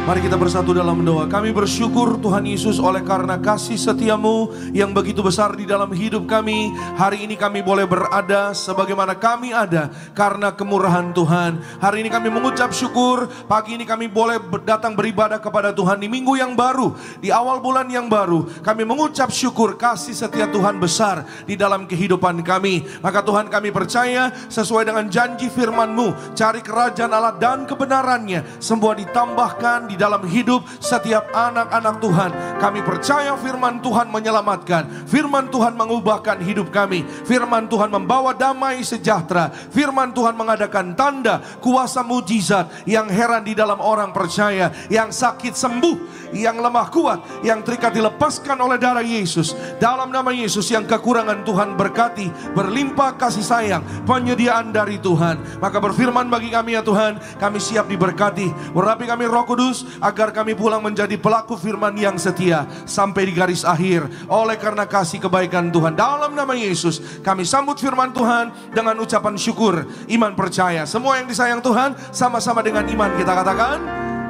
Mari kita bersatu dalam doa. Kami bersyukur Tuhan Yesus oleh karena kasih setiamu yang begitu besar di dalam hidup kami. Hari ini kami boleh berada sebagaimana kami ada karena kemurahan Tuhan. Hari ini kami mengucap syukur. Pagi ini kami boleh datang beribadah kepada Tuhan di minggu yang baru, di awal bulan yang baru. Kami mengucap syukur kasih setia Tuhan besar di dalam kehidupan kami. Maka Tuhan, kami percaya sesuai dengan janji firman-Mu, cari kerajaan Allah dan kebenarannya, semua ditambahkan di dalam hidup setiap anak-anak Tuhan. Kami percaya firman Tuhan menyelamatkan, firman Tuhan mengubahkan hidup kami, firman Tuhan membawa damai sejahtera, firman Tuhan mengadakan tanda, kuasa mujizat yang heran di dalam orang percaya, yang sakit sembuh, yang lemah kuat, yang terikat dilepaskan oleh darah Yesus. Dalam nama Yesus, yang kekurangan Tuhan berkati, berlimpah kasih sayang, penyediaan dari Tuhan. Maka berfirman bagi kami ya Tuhan, kami siap diberkati. Urapi kami Roh Kudus, agar kami pulang menjadi pelaku firman yang setia sampai di garis akhir. Oleh karena kasih kebaikan Tuhan, dalam nama Yesus kami sambut firman Tuhan dengan ucapan syukur, iman percaya. Semua yang disayang Tuhan, sama-sama dengan iman kita katakan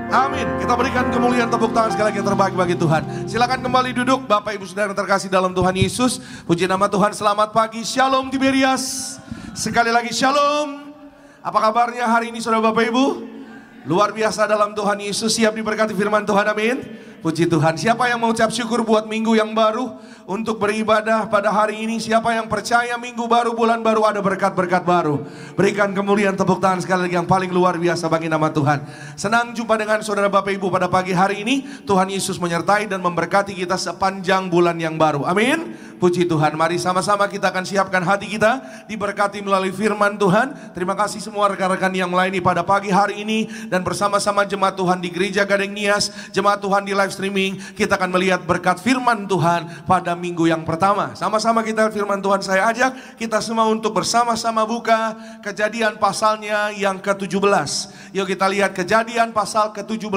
amin. Kita berikan kemuliaan, tepuk tangan sekali lagi yang terbaik bagi Tuhan. Silakan kembali duduk Bapak Ibu Saudara yang terkasih dalam Tuhan Yesus. Puji nama Tuhan. Selamat pagi, Shalom Tiberias. Sekali lagi Shalom. Apa kabarnya hari ini Saudara Bapak Ibu? Luar biasa dalam Tuhan Yesus. Siap diberkati firman Tuhan, amin. Puji Tuhan. Siapa yang mengucap syukur buat minggu yang baru, untuk beribadah pada hari ini? Siapa yang percaya minggu baru, bulan baru, ada berkat-berkat baru? Berikan kemuliaan, tepuk tangan sekali lagi yang paling luar biasa bagi nama Tuhan. Senang jumpa dengan saudara Bapak Ibu pada pagi hari ini. Tuhan Yesus menyertai dan memberkati kita sepanjang bulan yang baru, amin. Puji Tuhan. Mari sama-sama kita akan siapkan hati kita diberkati melalui firman Tuhan. Terima kasih semua rekan-rekan yang melayani pada pagi hari ini, dan bersama-sama jemaat Tuhan di Gereja Gading Nias, jemaat Tuhan di live streaming, kita akan melihat berkat firman Tuhan pada minggu yang pertama. Sama-sama kita firman Tuhan, saya ajak kita semua untuk bersama-sama buka Kejadian pasalnya yang ke-17. Yuk kita lihat Kejadian pasal ke-17,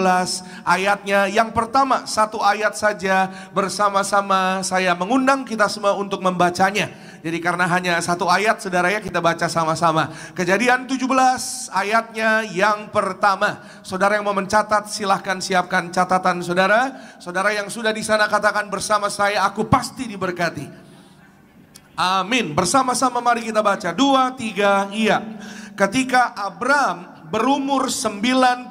ayatnya yang pertama, satu ayat saja bersama-sama. Saya mengundang kita semua untuk membacanya. Jadi karena hanya satu ayat, saudara ya, kita baca sama-sama. Kejadian 17 ayatnya yang pertama. Saudara yang mau mencatat, silahkan siapkan catatan saudara. Saudara yang sudah di sana katakan bersama saya, aku pasti diberkati. Amin. Bersama-sama mari kita baca. 2, 3, iya. Ketika Abram berumur 99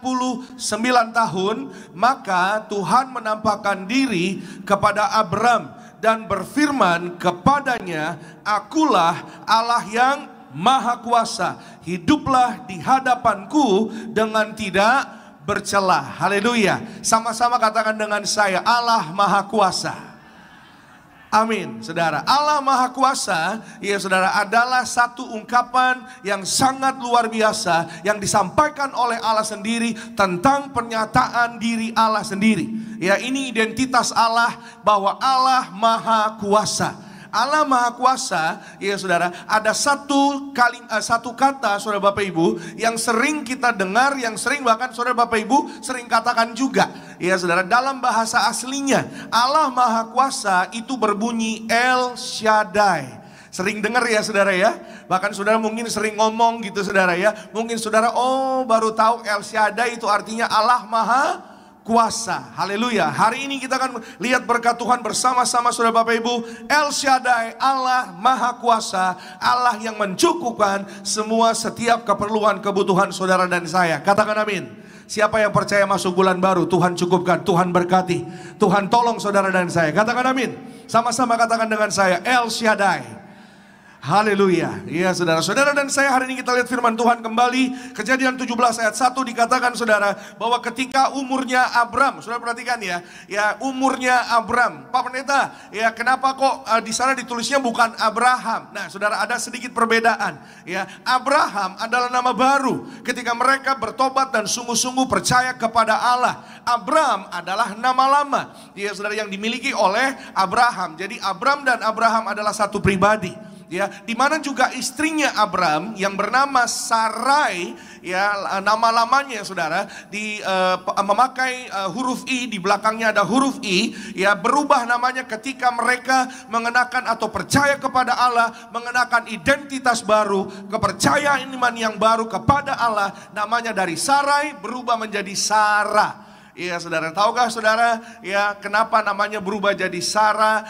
tahun, maka Tuhan menampakkan diri kepada Abram dan berfirman kepadanya, akulah Allah yang Maha Kuasa, hiduplah di hadapanku dengan tidak bercela. Haleluya. Sama-sama katakan dengan saya, Allah Maha Kuasa. Amin, saudara. Allah Maha Kuasa, ya saudara, adalah satu ungkapan yang sangat luar biasa yang disampaikan oleh Allah sendiri tentang pernyataan diri Allah sendiri. Ya, ini identitas Allah, bahwa Allah Maha Kuasa. Allah Maha Kuasa, ya saudara, ada satu kata saudara Bapak Ibu yang sering kita dengar, yang sering bahkan saudara Bapak Ibu sering katakan juga. Ya saudara, dalam bahasa aslinya Allah Maha Kuasa itu berbunyi El Shaddai. Sering dengar ya saudara ya. Bahkan saudara mungkin sering ngomong gitu saudara ya. Mungkin saudara baru tahu El Shaddai itu artinya Allah Maha Kuasa. Haleluya. Hari ini kita akan lihat berkat Tuhan bersama-sama saudara Bapak Ibu. El Shaddai, Allah Maha Kuasa, Allah yang mencukupkan semua setiap keperluan kebutuhan saudara dan saya. Katakan amin. Siapa yang percaya masuk bulan baru, Tuhan cukupkan, Tuhan berkati, Tuhan tolong saudara dan saya. Katakan amin. Sama-sama katakan dengan saya, El Shaddai. Haleluya. Ya saudara. Saudara dan saya, hari ini kita lihat firman Tuhan kembali. Kejadian 17 ayat 1 dikatakan saudara, bahwa ketika umurnya Abram, saudara perhatikan ya, umurnya Abram. Pak Pendeta, ya kenapa kok di sana ditulisnya bukan Abraham? Nah saudara, ada sedikit perbedaan. Ya, Abraham adalah nama baru ketika mereka bertobat dan sungguh-sungguh percaya kepada Allah. Abram adalah nama lama, ya saudara, yang dimiliki oleh Abraham. Jadi Abram dan Abraham adalah satu pribadi. Ya, di mana juga istrinya Abram yang bernama Sarai, ya nama lamanya saudara, memakai huruf I, di belakangnya ada huruf I, ya berubah namanya ketika mereka mengenakan atau percaya kepada Allah, mengenakan identitas baru, kepercayaan iman yang baru kepada Allah. Namanya dari Sarai berubah menjadi Sarah. Iya saudara, tahukah saudara ya kenapa namanya berubah jadi Sarah,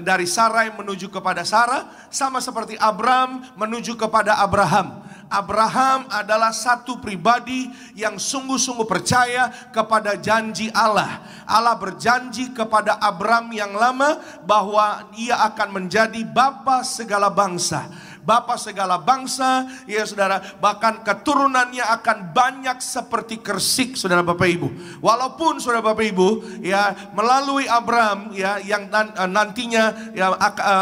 dari Sarai menuju kepada Sarah? Sama seperti Abram menuju kepada Abraham. Abraham adalah satu pribadi yang sungguh-sungguh percaya kepada janji Allah. Allah berjanji kepada Abram yang lama bahwa ia akan menjadi bapa segala bangsa. Bapa segala bangsa, ya saudara, bahkan keturunannya akan banyak seperti kersik, saudara Bapak Ibu. Walaupun saudara Bapak Ibu, ya melalui Abram, ya yang nantinya ya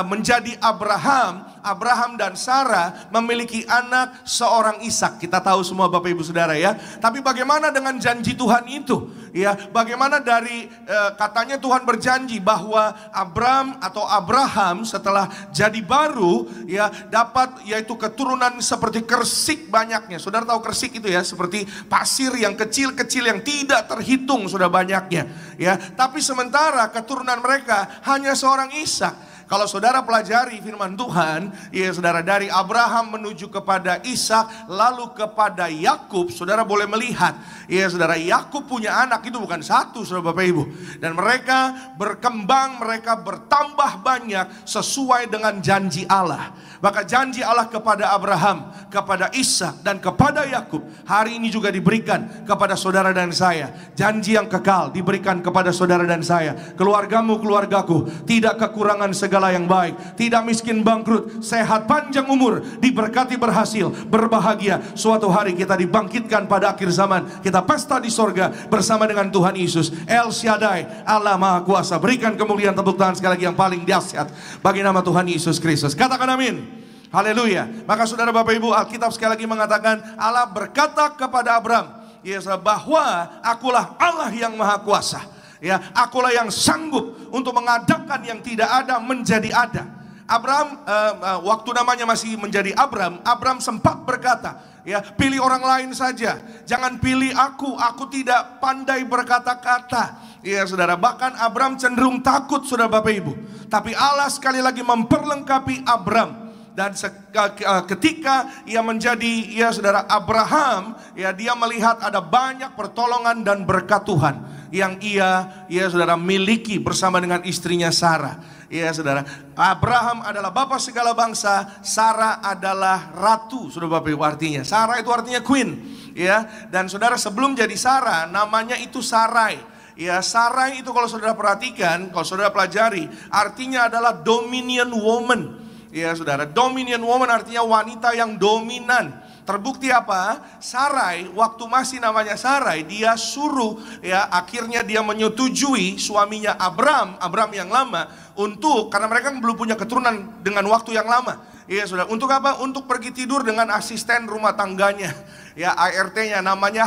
menjadi Abraham dan Sarah memiliki anak seorang Ishak. Kita tahu semua Bapak Ibu Saudara ya. Tapi bagaimana dengan janji Tuhan itu? Ya, bagaimana dari katanya Tuhan berjanji bahwa Abraham setelah jadi baru ya dapat yaitu keturunan seperti kersik banyaknya. Saudara tahu kersik itu ya, seperti pasir yang kecil-kecil yang tidak terhitung sudah banyaknya. Ya, tapi sementara keturunan mereka hanya seorang Ishak. Kalau saudara pelajari firman Tuhan, ya saudara, dari Abraham menuju kepada Ishak, lalu kepada Yakub, saudara boleh melihat, ya saudara, Yakub punya anak itu bukan satu, saudara Bapak Ibu. Dan mereka berkembang, mereka bertambah banyak sesuai dengan janji Allah. Maka janji Allah kepada Abraham, kepada Ishak, dan kepada Yakub hari ini juga diberikan kepada saudara dan saya. Janji yang kekal diberikan kepada saudara dan saya. Keluargamu, keluargaku, tidak kekurangan segala yang baik, tidak miskin bangkrut, sehat panjang umur, diberkati berhasil, berbahagia. Suatu hari kita dibangkitkan pada akhir zaman, kita pesta di sorga bersama dengan Tuhan Yesus. El Shaddai, Allah Maha Kuasa. Berikan kemuliaan, tepuk tangan sekali lagi yang paling dahsyat bagi nama Tuhan Yesus Kristus. Katakan amin. Haleluya. Maka saudara Bapak Ibu, Alkitab sekali lagi mengatakan Allah berkata kepada Abram, ya, bahwa akulah Allah yang Maha Kuasa. Ya, akulah yang sanggup untuk mengadakan yang tidak ada menjadi ada. Abraham, waktu namanya masih menjadi Abram sempat berkata, ya, pilih orang lain saja, jangan pilih aku tidak pandai berkata-kata. Ya saudara, bahkan Abram cenderung takut, saudara Bapak Ibu. Tapi Allah sekali lagi memperlengkapi Abram. Dan ketika ia menjadi, ya saudara, Abraham, ya dia melihat ada banyak pertolongan dan berkat Tuhan yang ia, ya saudara, miliki bersama dengan istrinya Sarah. Ya saudara, Abraham adalah bapa segala bangsa, Sarah adalah ratu, saudara Bapak Ibu. Artinya Sarah itu artinya queen, ya. Dan saudara, sebelum jadi Sarah namanya itu Sarai. Ya, Sarai itu kalau saudara perhatikan, kalau saudara pelajari, artinya adalah dominion woman. Ya saudara, dominion woman artinya wanita yang dominan. Terbukti apa? Sarai, waktu masih namanya Sarai, dia suruh, ya akhirnya dia menyetujui suaminya Abram yang lama, untuk, karena mereka belum punya keturunan dengan waktu yang lama. Ya saudara, untuk apa? Untuk pergi tidur dengan asisten rumah tangganya. Ya, ART-nya namanya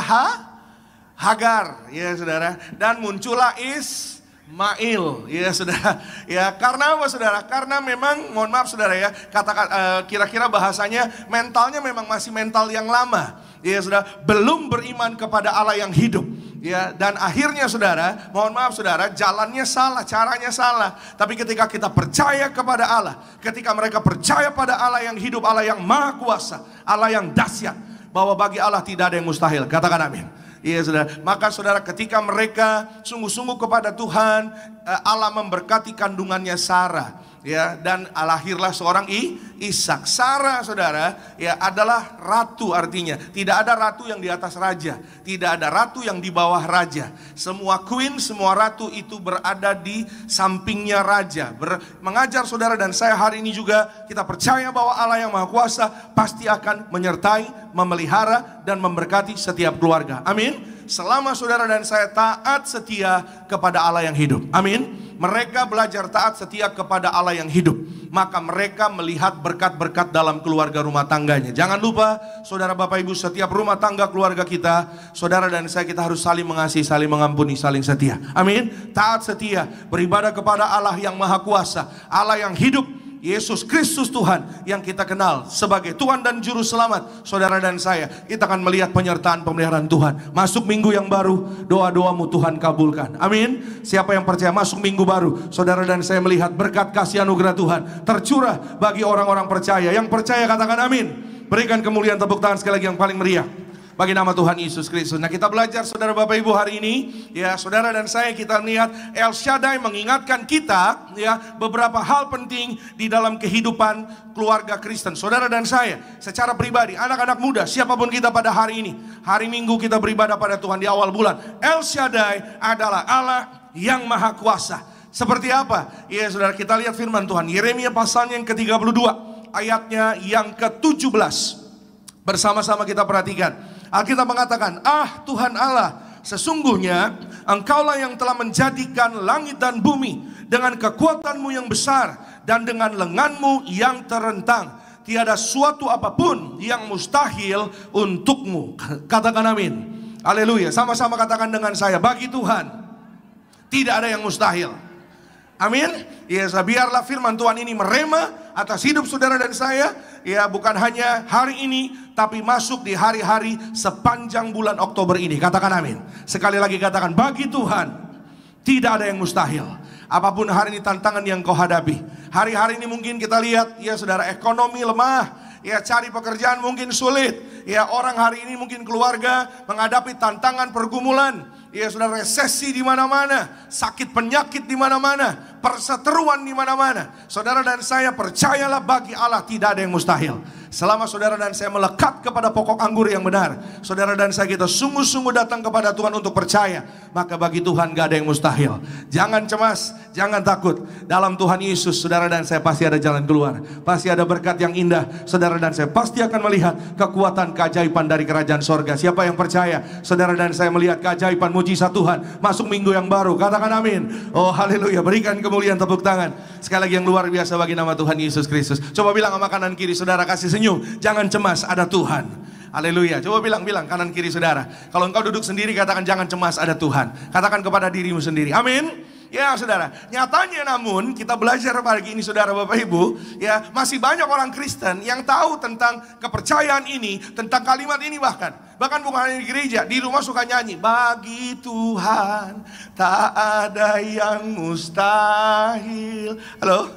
Hagar, ya saudara. Dan muncullah Ismail, ya saudara. Ya, karena apa saudara? Karena memang, mohon maaf saudara ya, katakan kira-kira bahasanya mentalnya memang masih mental yang lama. Ya saudara, belum beriman kepada Allah yang hidup. Ya, dan akhirnya saudara, mohon maaf saudara, jalannya salah, caranya salah. Tapi ketika kita percaya kepada Allah, ketika mereka percaya pada Allah yang hidup, Allah yang maha kuasa, Allah yang dahsyat, bahwa bagi Allah tidak ada yang mustahil. Katakan amin. Iya saudara, maka saudara, ketika mereka sungguh-sungguh kepada Tuhan, Allah memberkati kandungannya Sarah, ya, dan lahirlah seorang Ishak. Sarah saudara, ya adalah ratu, artinya tidak ada ratu yang di atas raja, tidak ada ratu yang di bawah raja. Semua queen, semua ratu itu berada di sampingnya raja. Mengajar saudara dan saya hari ini juga, kita percaya bahwa Allah yang maha kuasa pasti akan menyertai, memelihara, dan memberkati setiap keluarga. Amin. Selama saudara dan saya taat setia kepada Allah yang hidup. Amin. Mereka belajar taat setia kepada Allah yang hidup, maka mereka melihat berkat-berkat dalam keluarga rumah tangganya. Jangan lupa saudara Bapak Ibu, setiap rumah tangga keluarga kita, saudara dan saya, kita harus saling mengasihi, saling mengampuni, saling setia. Amin. Taat setia, beribadah kepada Allah yang maha kuasa, Allah yang hidup, Yesus Kristus Tuhan yang kita kenal sebagai Tuhan dan Juru Selamat. Saudara dan saya, kita akan melihat penyertaan pemeliharaan Tuhan. Masuk minggu yang baru, doa-doamu Tuhan kabulkan. Amin. Siapa yang percaya masuk minggu baru, saudara dan saya melihat berkat kasih anugerah Tuhan tercurah bagi orang-orang percaya. Yang percaya katakan amin. Berikan kemuliaan, tepuk tangan sekali lagi yang paling meriah Bagi nama Tuhan Yesus Kristus. Nah, kita belajar saudara Bapak Ibu hari ini, ya saudara dan saya, kita melihat El Shaddai mengingatkan kita ya beberapa hal penting di dalam kehidupan keluarga Kristen. Saudara dan saya, secara pribadi, anak-anak muda, siapapun kita pada hari ini, hari Minggu kita beribadah pada Tuhan di awal bulan. El Shaddai adalah Allah yang maha kuasa. Seperti apa? Ya saudara, kita lihat firman Tuhan Yeremia pasalnya yang ke-32 ayatnya yang ke-17. Bersama-sama kita perhatikan. Alkitab mengatakan, "Ah Tuhan Allah, sesungguhnya Engkaulah yang telah menjadikan langit dan bumi dengan kekuatanmu yang besar dan dengan lenganmu yang terentang. Tiada suatu apapun yang mustahil untukmu." Katakan amin. Haleluya. Sama-sama katakan dengan saya, bagi Tuhan tidak ada yang mustahil. Amin. Ya, biarlah firman Tuhan ini merema atas hidup saudara dan saya. Ya, bukan hanya hari ini, tapi masuk di hari-hari sepanjang bulan Oktober ini. Katakan amin. Sekali lagi katakan, bagi Tuhan tidak ada yang mustahil. Apapun hari ini tantangan yang kau hadapi. Hari-hari ini mungkin kita lihat, ya saudara, ekonomi lemah. Ya, cari pekerjaan mungkin sulit. Ya, orang hari ini mungkin keluarga menghadapi tantangan pergumulan. Ya, saudara, resesi di mana-mana, sakit penyakit di mana-mana, perseteruan di mana-mana. Saudara dan saya, percayalah bagi Allah tidak ada yang mustahil. Selama saudara dan saya melekat kepada pokok anggur yang benar, saudara dan saya kita sungguh-sungguh datang kepada Tuhan untuk percaya, maka bagi Tuhan gak ada yang mustahil. Jangan cemas, jangan takut. Dalam Tuhan Yesus, saudara dan saya pasti ada jalan keluar. Pasti ada berkat yang indah. Saudara dan saya pasti akan melihat kekuatan keajaiban dari kerajaan sorga. Siapa yang percaya, saudara dan saya melihat keajaiban mujizat Tuhan masuk minggu yang baru. Katakan amin. Oh haleluya. Berikan kemuliaan tepuk tangan sekali lagi yang luar biasa bagi nama Tuhan Yesus Kristus. Coba bilang sama kanan kiri saudara, kasih senyum. Jangan cemas, ada Tuhan. Haleluya. Coba bilang kanan kiri saudara. Kalau engkau duduk sendiri, katakan jangan cemas, ada Tuhan. Katakan kepada dirimu sendiri. Amin. Ya saudara, nyatanya namun kita belajar pagi ini saudara Bapak Ibu, ya masih banyak orang Kristen yang tahu tentang kepercayaan ini, tentang kalimat ini bahkan bukan hanya di gereja, di rumah suka nyanyi, bagi Tuhan tak ada yang mustahil. Halo?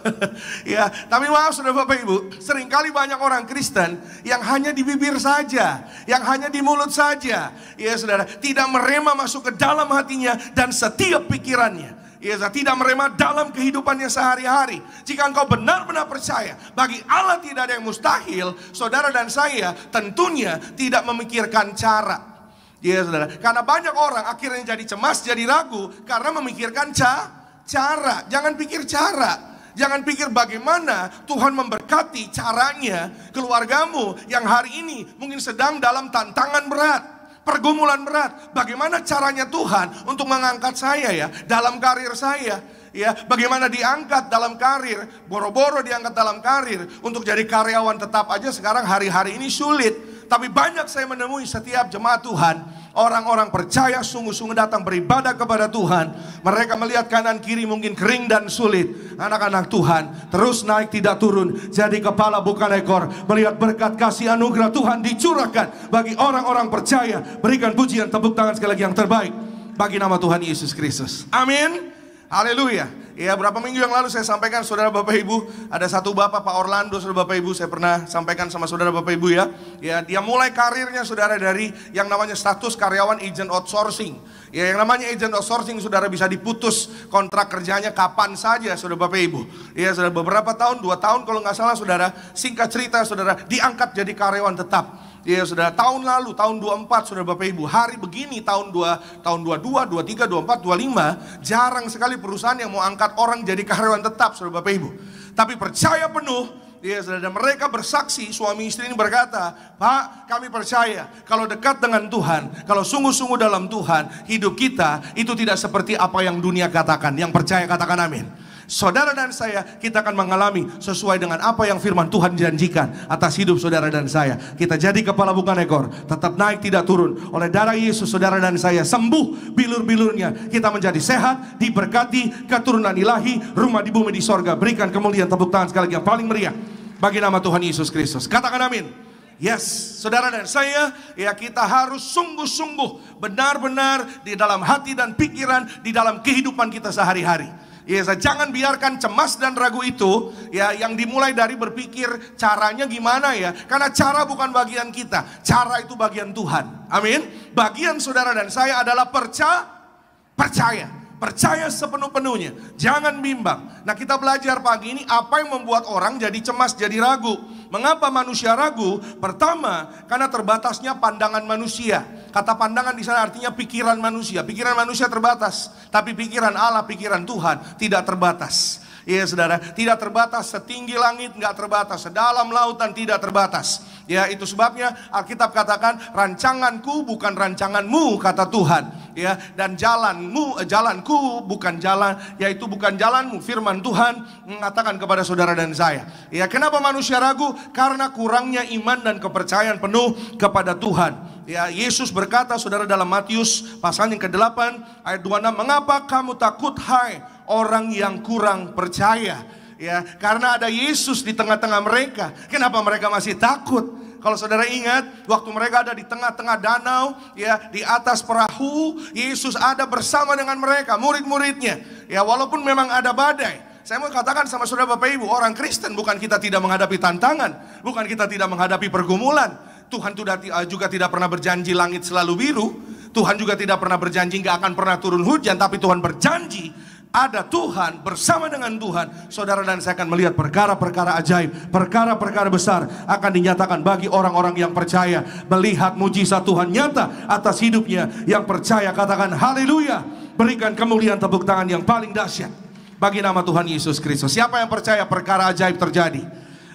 Ya, tapi maaf saudara Bapak Ibu, seringkali banyak orang Kristen yang hanya di bibir saja, yang hanya di mulut saja, ya saudara, tidak merema masuk ke dalam hatinya dan setiap pikirannya. Ya, tidak merema dalam kehidupannya sehari-hari. Jika engkau benar-benar percaya bagi Allah tidak ada yang mustahil, saudara dan saya tentunya tidak memikirkan cara. Ya saudara, karena banyak orang akhirnya jadi cemas, jadi ragu karena memikirkan cara. Jangan pikir cara. Jangan pikir bagaimana Tuhan memberkati caranya keluargamu yang hari ini mungkin sedang dalam tantangan berat, pergumulan berat. Bagaimana caranya Tuhan untuk mengangkat saya ya dalam karir saya, ya bagaimana diangkat dalam karir, boro-boro diangkat dalam karir untuk jadi karyawan tetap aja sekarang hari-hari ini sulit. Tapi banyak saya menemui setiap jemaat Tuhan, orang-orang percaya sungguh-sungguh datang beribadah kepada Tuhan. Mereka melihat kanan kiri mungkin kering dan sulit. Anak-anak Tuhan terus naik tidak turun, jadi kepala bukan ekor. Melihat berkat kasih anugerah Tuhan dicurahkan bagi orang-orang percaya. Berikan pujian tepuk tangan sekali lagi yang terbaik bagi nama Tuhan Yesus Kristus. Amin. Haleluya. Ya, berapa minggu yang lalu saya sampaikan saudara Bapak Ibu, ada satu bapak Pak Orlando saudara Bapak Ibu, saya pernah sampaikan sama saudara Bapak Ibu ya. Ya, dia mulai karirnya saudara dari yang namanya status karyawan agent outsourcing. Ya, yang namanya agent outsourcing saudara bisa diputus kontrak kerjanya kapan saja saudara Bapak Ibu. Ya, saudara beberapa tahun, 2 tahun kalau nggak salah saudara, singkat cerita saudara diangkat jadi karyawan tetap. Ya saudara, tahun lalu, tahun 24 saudara Bapak Ibu, hari begini tahun 22, 23, 24, 25, jarang sekali perusahaan yang mau angkat orang jadi karyawan tetap saudara Bapak Ibu. Tapi percaya penuh, ya saudara, mereka bersaksi, suami istri ini berkata, Pak kami percaya kalau dekat dengan Tuhan, kalau sungguh-sungguh dalam Tuhan, hidup kita itu tidak seperti apa yang dunia katakan. Yang percaya katakan amin. Saudara dan saya, kita akan mengalami sesuai dengan apa yang firman Tuhan janjikan atas hidup saudara dan saya. Kita jadi kepala bukan ekor, tetap naik tidak turun. Oleh darah Yesus saudara dan saya sembuh bilur-bilurnya. Kita menjadi sehat, diberkati, keturunan ilahi, rumah di bumi di sorga. Berikan kemuliaan tepuk tangan sekali lagi yang paling meriah bagi nama Tuhan Yesus Kristus. Katakan amin. Yes, saudara dan saya, ya kita harus sungguh-sungguh benar-benar di dalam hati dan pikiran, di dalam kehidupan kita sehari-hari. Ya, jangan biarkan cemas dan ragu itu ya yang dimulai dari berpikir caranya gimana ya. Karena cara bukan bagian kita, cara itu bagian Tuhan. Amin. Bagian saudara dan saya adalah percaya. Percaya sepenuh-penuhnya, jangan bimbang. Nah, kita belajar pagi ini apa yang membuat orang jadi cemas, jadi ragu. Mengapa manusia ragu? Pertama, karena terbatasnya pandangan manusia. Kata pandangan di sana artinya pikiran manusia. Pikiran manusia terbatas, tapi pikiran Allah, pikiran Tuhan tidak terbatas. Iya saudara, tidak terbatas, setinggi langit nggak terbatas, sedalam lautan tidak terbatas. Ya, itu sebabnya Alkitab katakan rancanganku bukan rancanganmu, kata Tuhan. Ya, dan jalanku bukan jalan, yaitu bukan jalanmu. Firman Tuhan mengatakan kepada saudara dan saya. Ya, kenapa manusia ragu? Karena kurangnya iman dan kepercayaan penuh kepada Tuhan. Ya, Yesus berkata saudara dalam Matius pasal yang ke-8 ayat 26, mengapa kamu takut hai orang yang kurang percaya? Ya, karena ada Yesus di tengah-tengah mereka. Kenapa mereka masih takut? Kalau saudara ingat, waktu mereka ada di tengah-tengah danau, ya, di atas perahu, Yesus ada bersama dengan mereka, murid-muridnya. Ya, walaupun memang ada badai. Saya mau katakan sama saudara Bapak Ibu, orang Kristen bukan kita tidak menghadapi tantangan, bukan kita tidak menghadapi pergumulan. Tuhan juga tidak pernah berjanji langit selalu biru. Tuhan juga tidak pernah berjanji gak akan pernah turun hujan. Tapi Tuhan berjanji ada Tuhan, bersama dengan Tuhan saudara dan saya akan melihat perkara-perkara ajaib, perkara-perkara besar akan dinyatakan bagi orang-orang yang percaya. Melihat mujizat Tuhan nyata atas hidupnya. Yang percaya katakan haleluya. Berikan kemuliaan tepuk tangan yang paling dahsyat bagi nama Tuhan Yesus Kristus. Siapa yang percaya perkara ajaib terjadi?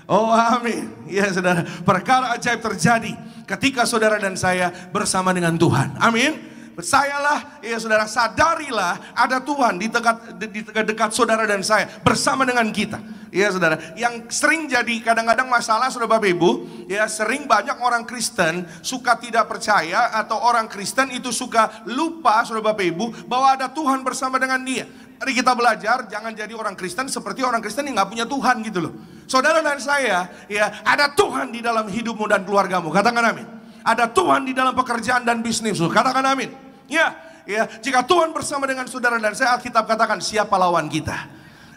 Oh amin. Ya saudara, perkara ajaib terjadi ketika saudara dan saya bersama dengan Tuhan. Amin. Percayalah, ya saudara, sadarilah ada Tuhan di dekat saudara dan saya bersama dengan kita. Ya saudara, yang sering jadi kadang-kadang masalah saudara Bapak Ibu, ya sering banyak orang Kristen suka tidak percaya atau orang Kristen itu suka lupa saudara Bapak Ibu bahwa ada Tuhan bersama dengan dia. Mari kita belajar jangan jadi orang Kristen seperti orang Kristen yang gak punya Tuhan gitu loh. Saudara dan saya, ya ada Tuhan di dalam hidupmu dan keluargamu. Katakan amin. Ada Tuhan di dalam pekerjaan dan bisnismu. Katakan amin. Ya, jika Tuhan bersama dengan saudara dan saya, Alkitab katakan siapa lawan kita?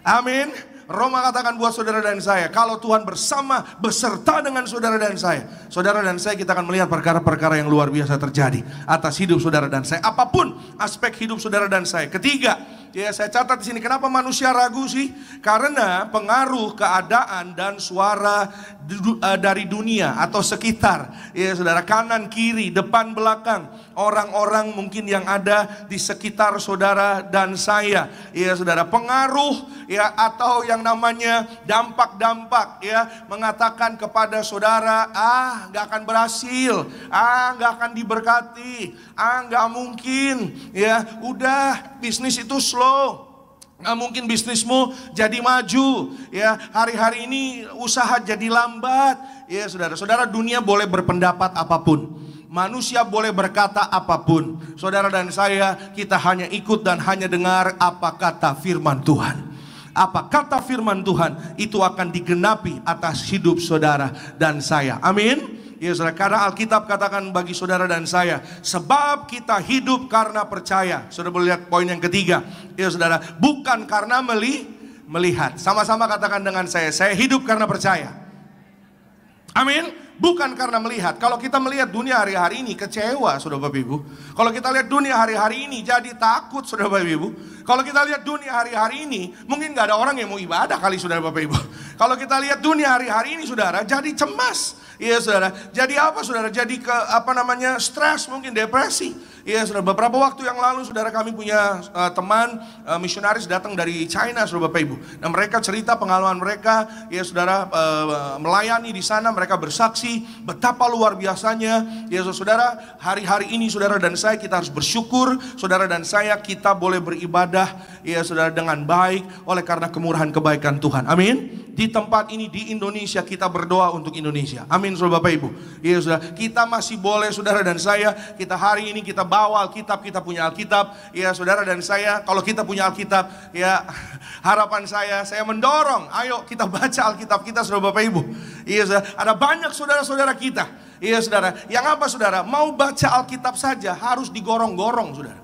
Amin. Roma katakan buat saudara dan saya, kalau Tuhan beserta dengan saudara dan saya kita akan melihat perkara-perkara yang luar biasa terjadi atas hidup saudara dan saya, apapun aspek hidup saudara dan saya. Ketiga, ya saya catat di sini, kenapa manusia ragu sih? Karena pengaruh keadaan dan suara dari dunia atau sekitar. Ya saudara, kanan, kiri, depan, belakang, orang-orang mungkin yang ada di sekitar saudara dan saya. Ya saudara, pengaruh ya atau yang namanya dampak-dampak ya mengatakan kepada saudara, nggak akan berhasil, nggak akan diberkati, nggak mungkin, ya udah bisnis itu slow. Nggak mungkin bisnismu jadi maju, ya hari-hari ini usaha jadi lambat. Ya saudara-saudara, dunia boleh berpendapat apapun, manusia boleh berkata apapun. Saudara dan saya, kita hanya ikut dan hanya dengar apa kata firman Tuhan. Apa kata firman Tuhan itu akan digenapi atas hidup saudara dan saya. Amin. Ya saudara, karena Alkitab katakan bagi saudara dan saya, sebab kita hidup karena percaya. Saudara boleh lihat poin yang ketiga. Ya saudara, bukan karena melihat. Sama-sama katakan dengan saya hidup karena percaya. Amin. Bukan karena melihat. Kalau kita melihat dunia hari-hari ini kecewa saudara Bapak Ibu. Kalau kita lihat dunia hari-hari ini jadi takut saudara Bapak Ibu. Kalau kita lihat dunia hari-hari ini mungkin gak ada orang yang mau ibadah kali saudara Bapak Ibu. Kalau kita lihat dunia hari-hari ini saudara jadi cemas. Iya saudara, jadi apa saudara? Jadi stres, mungkin depresi. Iya saudara, beberapa waktu yang lalu saudara kami punya teman misionaris datang dari China saudara Bapak Ibu. Nah mereka cerita pengalaman mereka, ya saudara, melayani di sana, mereka bersaksi betapa luar biasanya. Ya saudara, hari-hari ini saudara dan saya kita harus bersyukur, saudara dan saya kita boleh beribadah ya saudara dengan baik oleh karena kemurahan kebaikan Tuhan. Amin. Di tempat ini di Indonesia kita berdoa untuk Indonesia. Amin saudara Bapak Ibu. Ya saudara, kita masih boleh saudara dan saya, kita hari ini kita bawa Alkitab, kita punya Alkitab. Ya saudara dan saya, kalau kita punya Alkitab, ya harapan saya mendorong, ayo kita baca Alkitab kita saudara Bapak Ibu. Iya saudara, ada banyak saudara-saudara kita. Iya saudara, yang apa saudara? Mau baca Alkitab saja harus digorong-gorong saudara.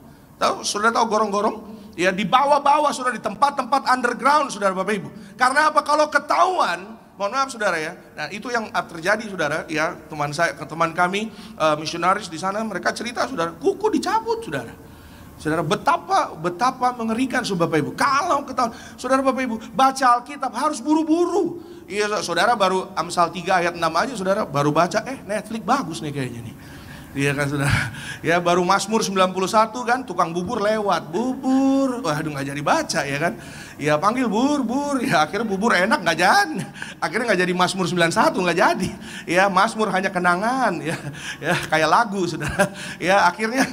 Saudara tahu gorong-gorong? Ya, di bawah-bawah, saudara, di tempat-tempat underground, saudara, Bapak Ibu. Karena apa? Kalau ketahuan, mohon maaf saudara ya, nah itu yang terjadi saudara ya, teman kami misionaris di sana, mereka cerita saudara, kuku dicabut saudara. Saudara, betapa mengerikan saudara Bapak Ibu. Kalau ketahuan, saudara Bapak Ibu, baca Alkitab harus buru-buru. Iya saudara, baru Amsal 3 ayat 6 aja saudara, baru baca, Netflix bagus nih kayaknya nih. Iya kan saudara, ya baru Mazmur 91 kan, tukang bubur lewat, bubur, waduh nggak jadi baca ya kan. Ya panggil bur, ya akhirnya bubur enak nggak jadi, akhirnya nggak jadi Mazmur 91, nggak jadi. Ya Mazmur hanya kenangan, ya kayak lagu saudara. Ya akhirnya,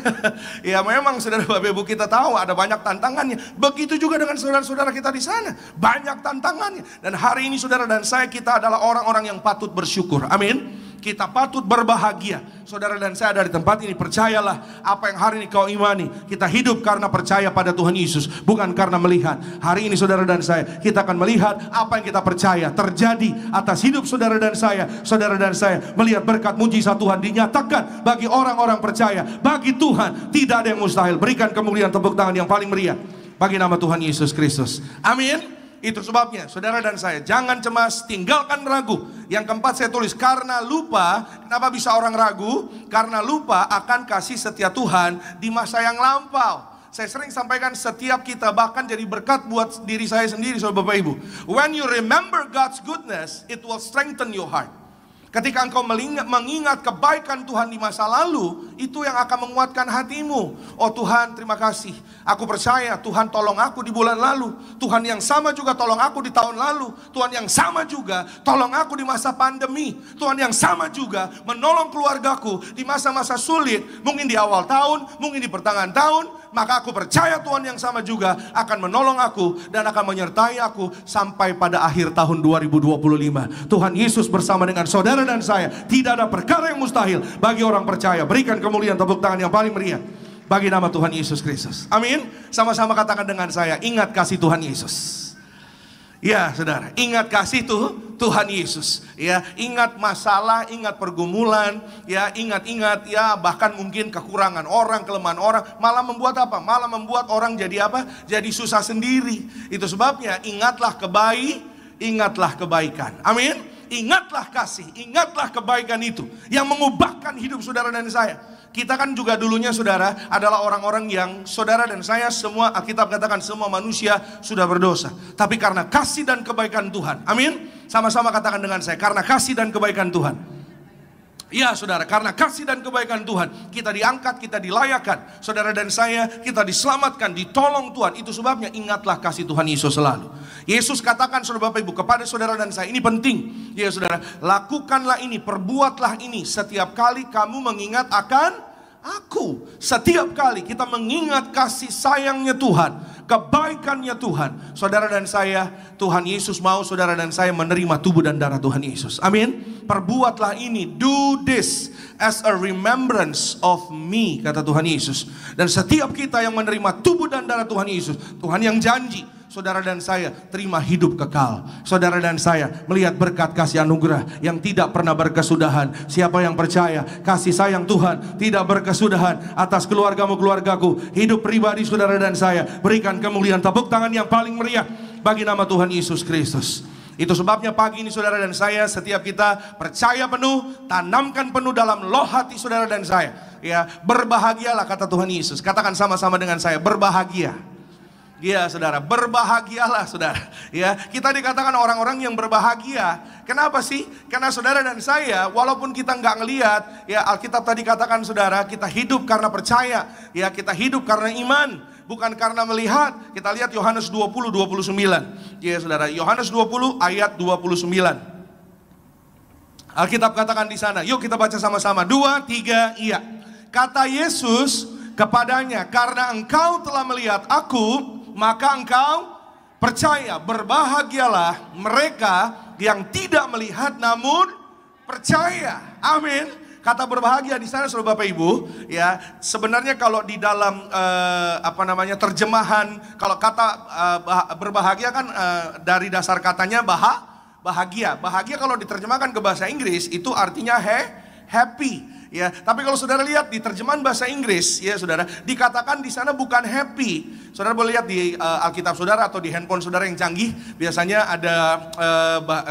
ya memang saudara Bapak Ibu, kita tahu ada banyak tantangannya. Begitu juga dengan saudara-saudara kita di sana, banyak tantangannya. Dan hari ini saudara dan saya, kita adalah orang-orang yang patut bersyukur, amin. Kita patut berbahagia. Saudara dan saya dari tempat ini, percayalah apa yang hari ini kau imani. Kita hidup karena percaya pada Tuhan Yesus, bukan karena melihat. Hari ini saudara dan saya, kita akan melihat apa yang kita percaya terjadi atas hidup saudara dan saya. Saudara dan saya melihat berkat mujizat Tuhan dinyatakan bagi orang-orang percaya. Bagi Tuhan tidak ada yang mustahil. Berikan kemuliaan, tepuk tangan yang paling meriah bagi nama Tuhan Yesus Kristus. Amin. Itu sebabnya saudara dan saya, jangan cemas, tinggalkan ragu. Yang keempat saya tulis, karena lupa. Kenapa bisa orang ragu? Karena lupa akan kasih setia Tuhan di masa yang lampau. Saya sering sampaikan, setiap kita bahkan jadi berkat buat diri saya sendiri, saudara Bapak Ibu. When you remember God's goodness, it will strengthen your heart. Ketika engkau mengingat kebaikan Tuhan di masa lalu, itu yang akan menguatkan hatimu. Oh Tuhan, terima kasih. Aku percaya Tuhan tolong aku di bulan lalu. Tuhan yang sama juga tolong aku di tahun lalu. Tuhan yang sama juga tolong aku di masa pandemi. Tuhan yang sama juga menolong keluargaku di masa-masa sulit. Mungkin di awal tahun, mungkin di pertengahan tahun. Maka aku percaya Tuhan yang sama juga akan menolong aku dan akan menyertai aku sampai pada akhir tahun 2025. Tuhan Yesus bersama dengan saudara dan saya. Tidak ada perkara yang mustahil bagi orang percaya. Berikan kemuliaan, tepuk tangan yang paling meriah bagi nama Tuhan Yesus Kristus. Amin. Sama-sama katakan dengan saya, ingat kasih Tuhan Yesus. Ya saudara, ingat kasih Tuhan Yesus. Ya, ingat masalah, ingat pergumulan, ya ingat ya bahkan mungkin kekurangan orang, kelemahan orang, malah membuat apa? Malah membuat orang jadi apa? Jadi susah sendiri. Itu sebabnya ingatlah kebaikan. Amin. Ingatlah kasih, ingatlah kebaikan itu yang mengubahkan hidup saudara dan saya. Kita kan juga dulunya saudara adalah orang-orang yang saudara dan saya semua, Alkitab katakan semua manusia sudah berdosa. Tapi karena kasih dan kebaikan Tuhan, amin. Sama-sama katakan dengan saya, karena kasih dan kebaikan Tuhan. Ya saudara, karena kasih dan kebaikan Tuhan, kita diangkat, kita dilayakan. Saudara dan saya, kita diselamatkan, ditolong Tuhan. Itu sebabnya ingatlah kasih Tuhan Yesus selalu. Yesus katakan saudara Bapak Ibu kepada saudara dan saya, ini penting. Ya saudara, lakukanlah ini, perbuatlah ini setiap kali kamu mengingat akan aku. Setiap kali kita mengingat kasih sayangnya Tuhan, kebaikannya Tuhan, saudara dan saya, Tuhan Yesus mau saudara dan saya menerima tubuh dan darah Tuhan Yesus. Amin. Perbuatlah ini, do this as a remembrance of me, kata Tuhan Yesus. Dan setiap kita yang menerima tubuh dan darah Tuhan Yesus, Tuhan yang janji saudara dan saya terima hidup kekal. Saudara dan saya melihat berkat kasih anugerah yang tidak pernah berkesudahan. Siapa yang percaya kasih sayang Tuhan tidak berkesudahan atas keluargamu, keluargaku, hidup pribadi saudara dan saya, berikan kemuliaan, tepuk tangan yang paling meriah bagi nama Tuhan Yesus Kristus. Itu sebabnya pagi ini saudara dan saya, setiap kita percaya penuh, tanamkan penuh dalam loh hati saudara dan saya. Ya, berbahagialah kata Tuhan Yesus. Katakan sama-sama dengan saya, berbahagia. Ya saudara, berbahagialah saudara. Ya, kita dikatakan orang-orang yang berbahagia. Kenapa sih? Karena saudara dan saya, walaupun kita nggak ngelihat, ya Alkitab tadi katakan saudara, kita hidup karena percaya. Ya, kita hidup karena iman, bukan karena melihat. Kita lihat Yohanes 20:29. Ya saudara, Yohanes 20 ayat 29. Alkitab katakan di sana. Yuk kita baca sama-sama. 2, 3, iya. Kata Yesus kepadanya, karena engkau telah melihat aku, maka engkau percaya. Berbahagialah mereka yang tidak melihat namun percaya. Amin. Kata berbahagia di sana saudara Bapak Ibu, ya sebenarnya kalau di dalam terjemahan, kalau kata berbahagia kan dari dasar katanya bahagia. Bahagia kalau diterjemahkan ke bahasa Inggris itu artinya happy. Ya, tapi kalau saudara lihat di terjemahan bahasa Inggris, ya saudara, dikatakan di sana bukan happy. Saudara boleh lihat di Alkitab saudara atau di handphone saudara yang canggih, biasanya ada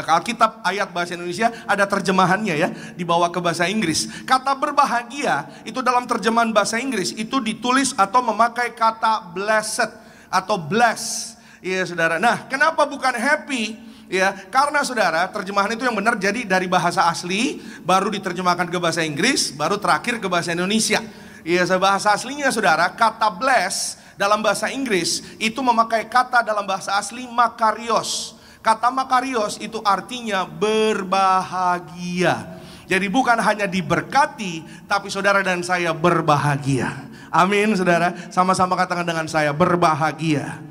Alkitab ayat bahasa Indonesia, ada terjemahannya ya, dibawa ke bahasa Inggris. Kata berbahagia itu dalam terjemahan bahasa Inggris itu ditulis atau memakai kata blessed atau bless. Ya saudara. Nah, kenapa bukan happy? Ya, karena saudara, terjemahan itu yang benar jadi dari bahasa asli, baru diterjemahkan ke bahasa Inggris, baru terakhir ke bahasa Indonesia. Ya, bahasa aslinya saudara, kata bless dalam bahasa Inggris itu memakai kata dalam bahasa asli makarios. Kata makarios itu artinya berbahagia. Jadi bukan hanya diberkati, tapi saudara dan saya berbahagia. Amin saudara, sama-sama katakan dengan saya, berbahagia.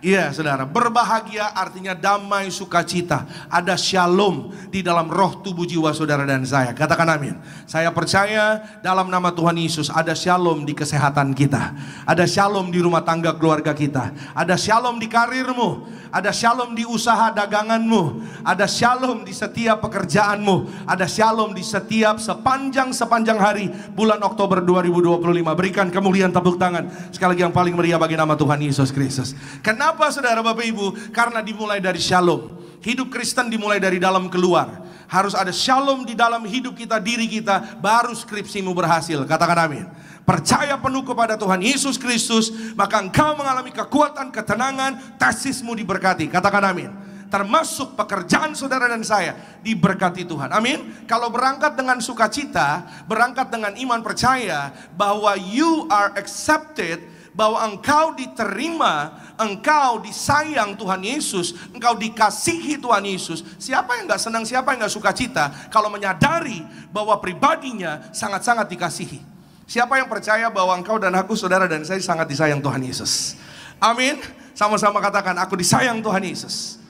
Iya saudara, berbahagia artinya damai sukacita. Ada shalom di dalam roh tubuh jiwa saudara dan saya. Katakan amin. Saya percaya dalam nama Tuhan Yesus ada shalom di kesehatan kita. Ada shalom di rumah tangga keluarga kita. Ada shalom di karirmu. Ada shalom di usaha daganganmu. Ada shalom di setiap pekerjaanmu. Ada shalom di setiap sepanjang hari bulan Oktober 2025. Berikan kemuliaan tepuk tangan sekali lagi yang paling meriah bagi nama Tuhan Yesus Kristus. Kenapa saudara Bapak Ibu? Karena dimulai dari shalom. Hidup Kristen dimulai dari dalam keluar. Harus ada shalom di dalam hidup kita, diri kita, baru skripsimu berhasil. Katakan amin. Percaya penuh kepada Tuhan Yesus Kristus, maka engkau mengalami kekuatan, ketenangan, tesismu diberkati. Katakan amin. Termasuk pekerjaan saudara dan saya diberkati Tuhan. Amin. Kalau berangkat dengan sukacita, berangkat dengan iman percaya bahwa you are accepted, bahwa engkau diterima, engkau disayang Tuhan Yesus, engkau dikasihi Tuhan Yesus. Siapa yang gak senang, siapa yang gak sukacita kalau menyadari bahwa pribadinya sangat-sangat dikasihi. Siapa yang percaya bahwa engkau dan aku, saudara dan saya sangat disayang Tuhan Yesus? Amin. Sama-sama katakan, aku disayang Tuhan Yesus.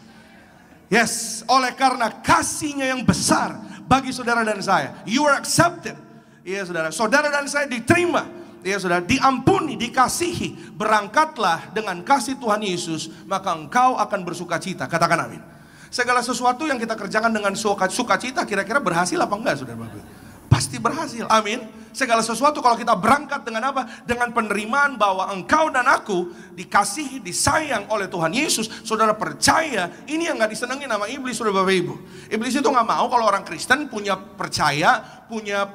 Yes, oleh karena kasihnya yang besar bagi saudara dan saya, you are accepted. Iya saudara, saudara dan saya diterima. Iya saudara, diampuni, dikasihi. Berangkatlah dengan kasih Tuhan Yesus, maka engkau akan bersukacita. Katakan amin. Segala sesuatu yang kita kerjakan dengan sukacita, kira-kira berhasil apa enggak saudara Bapak? Pasti berhasil, amin. Segala sesuatu kalau kita berangkat dengan apa? Dengan penerimaan bahwa engkau dan aku dikasihi, disayang oleh Tuhan Yesus. Saudara percaya, ini yang gak disenangi nama iblis, saudara Bapak Ibu. Iblis itu gak mau kalau orang Kristen punya percaya, punya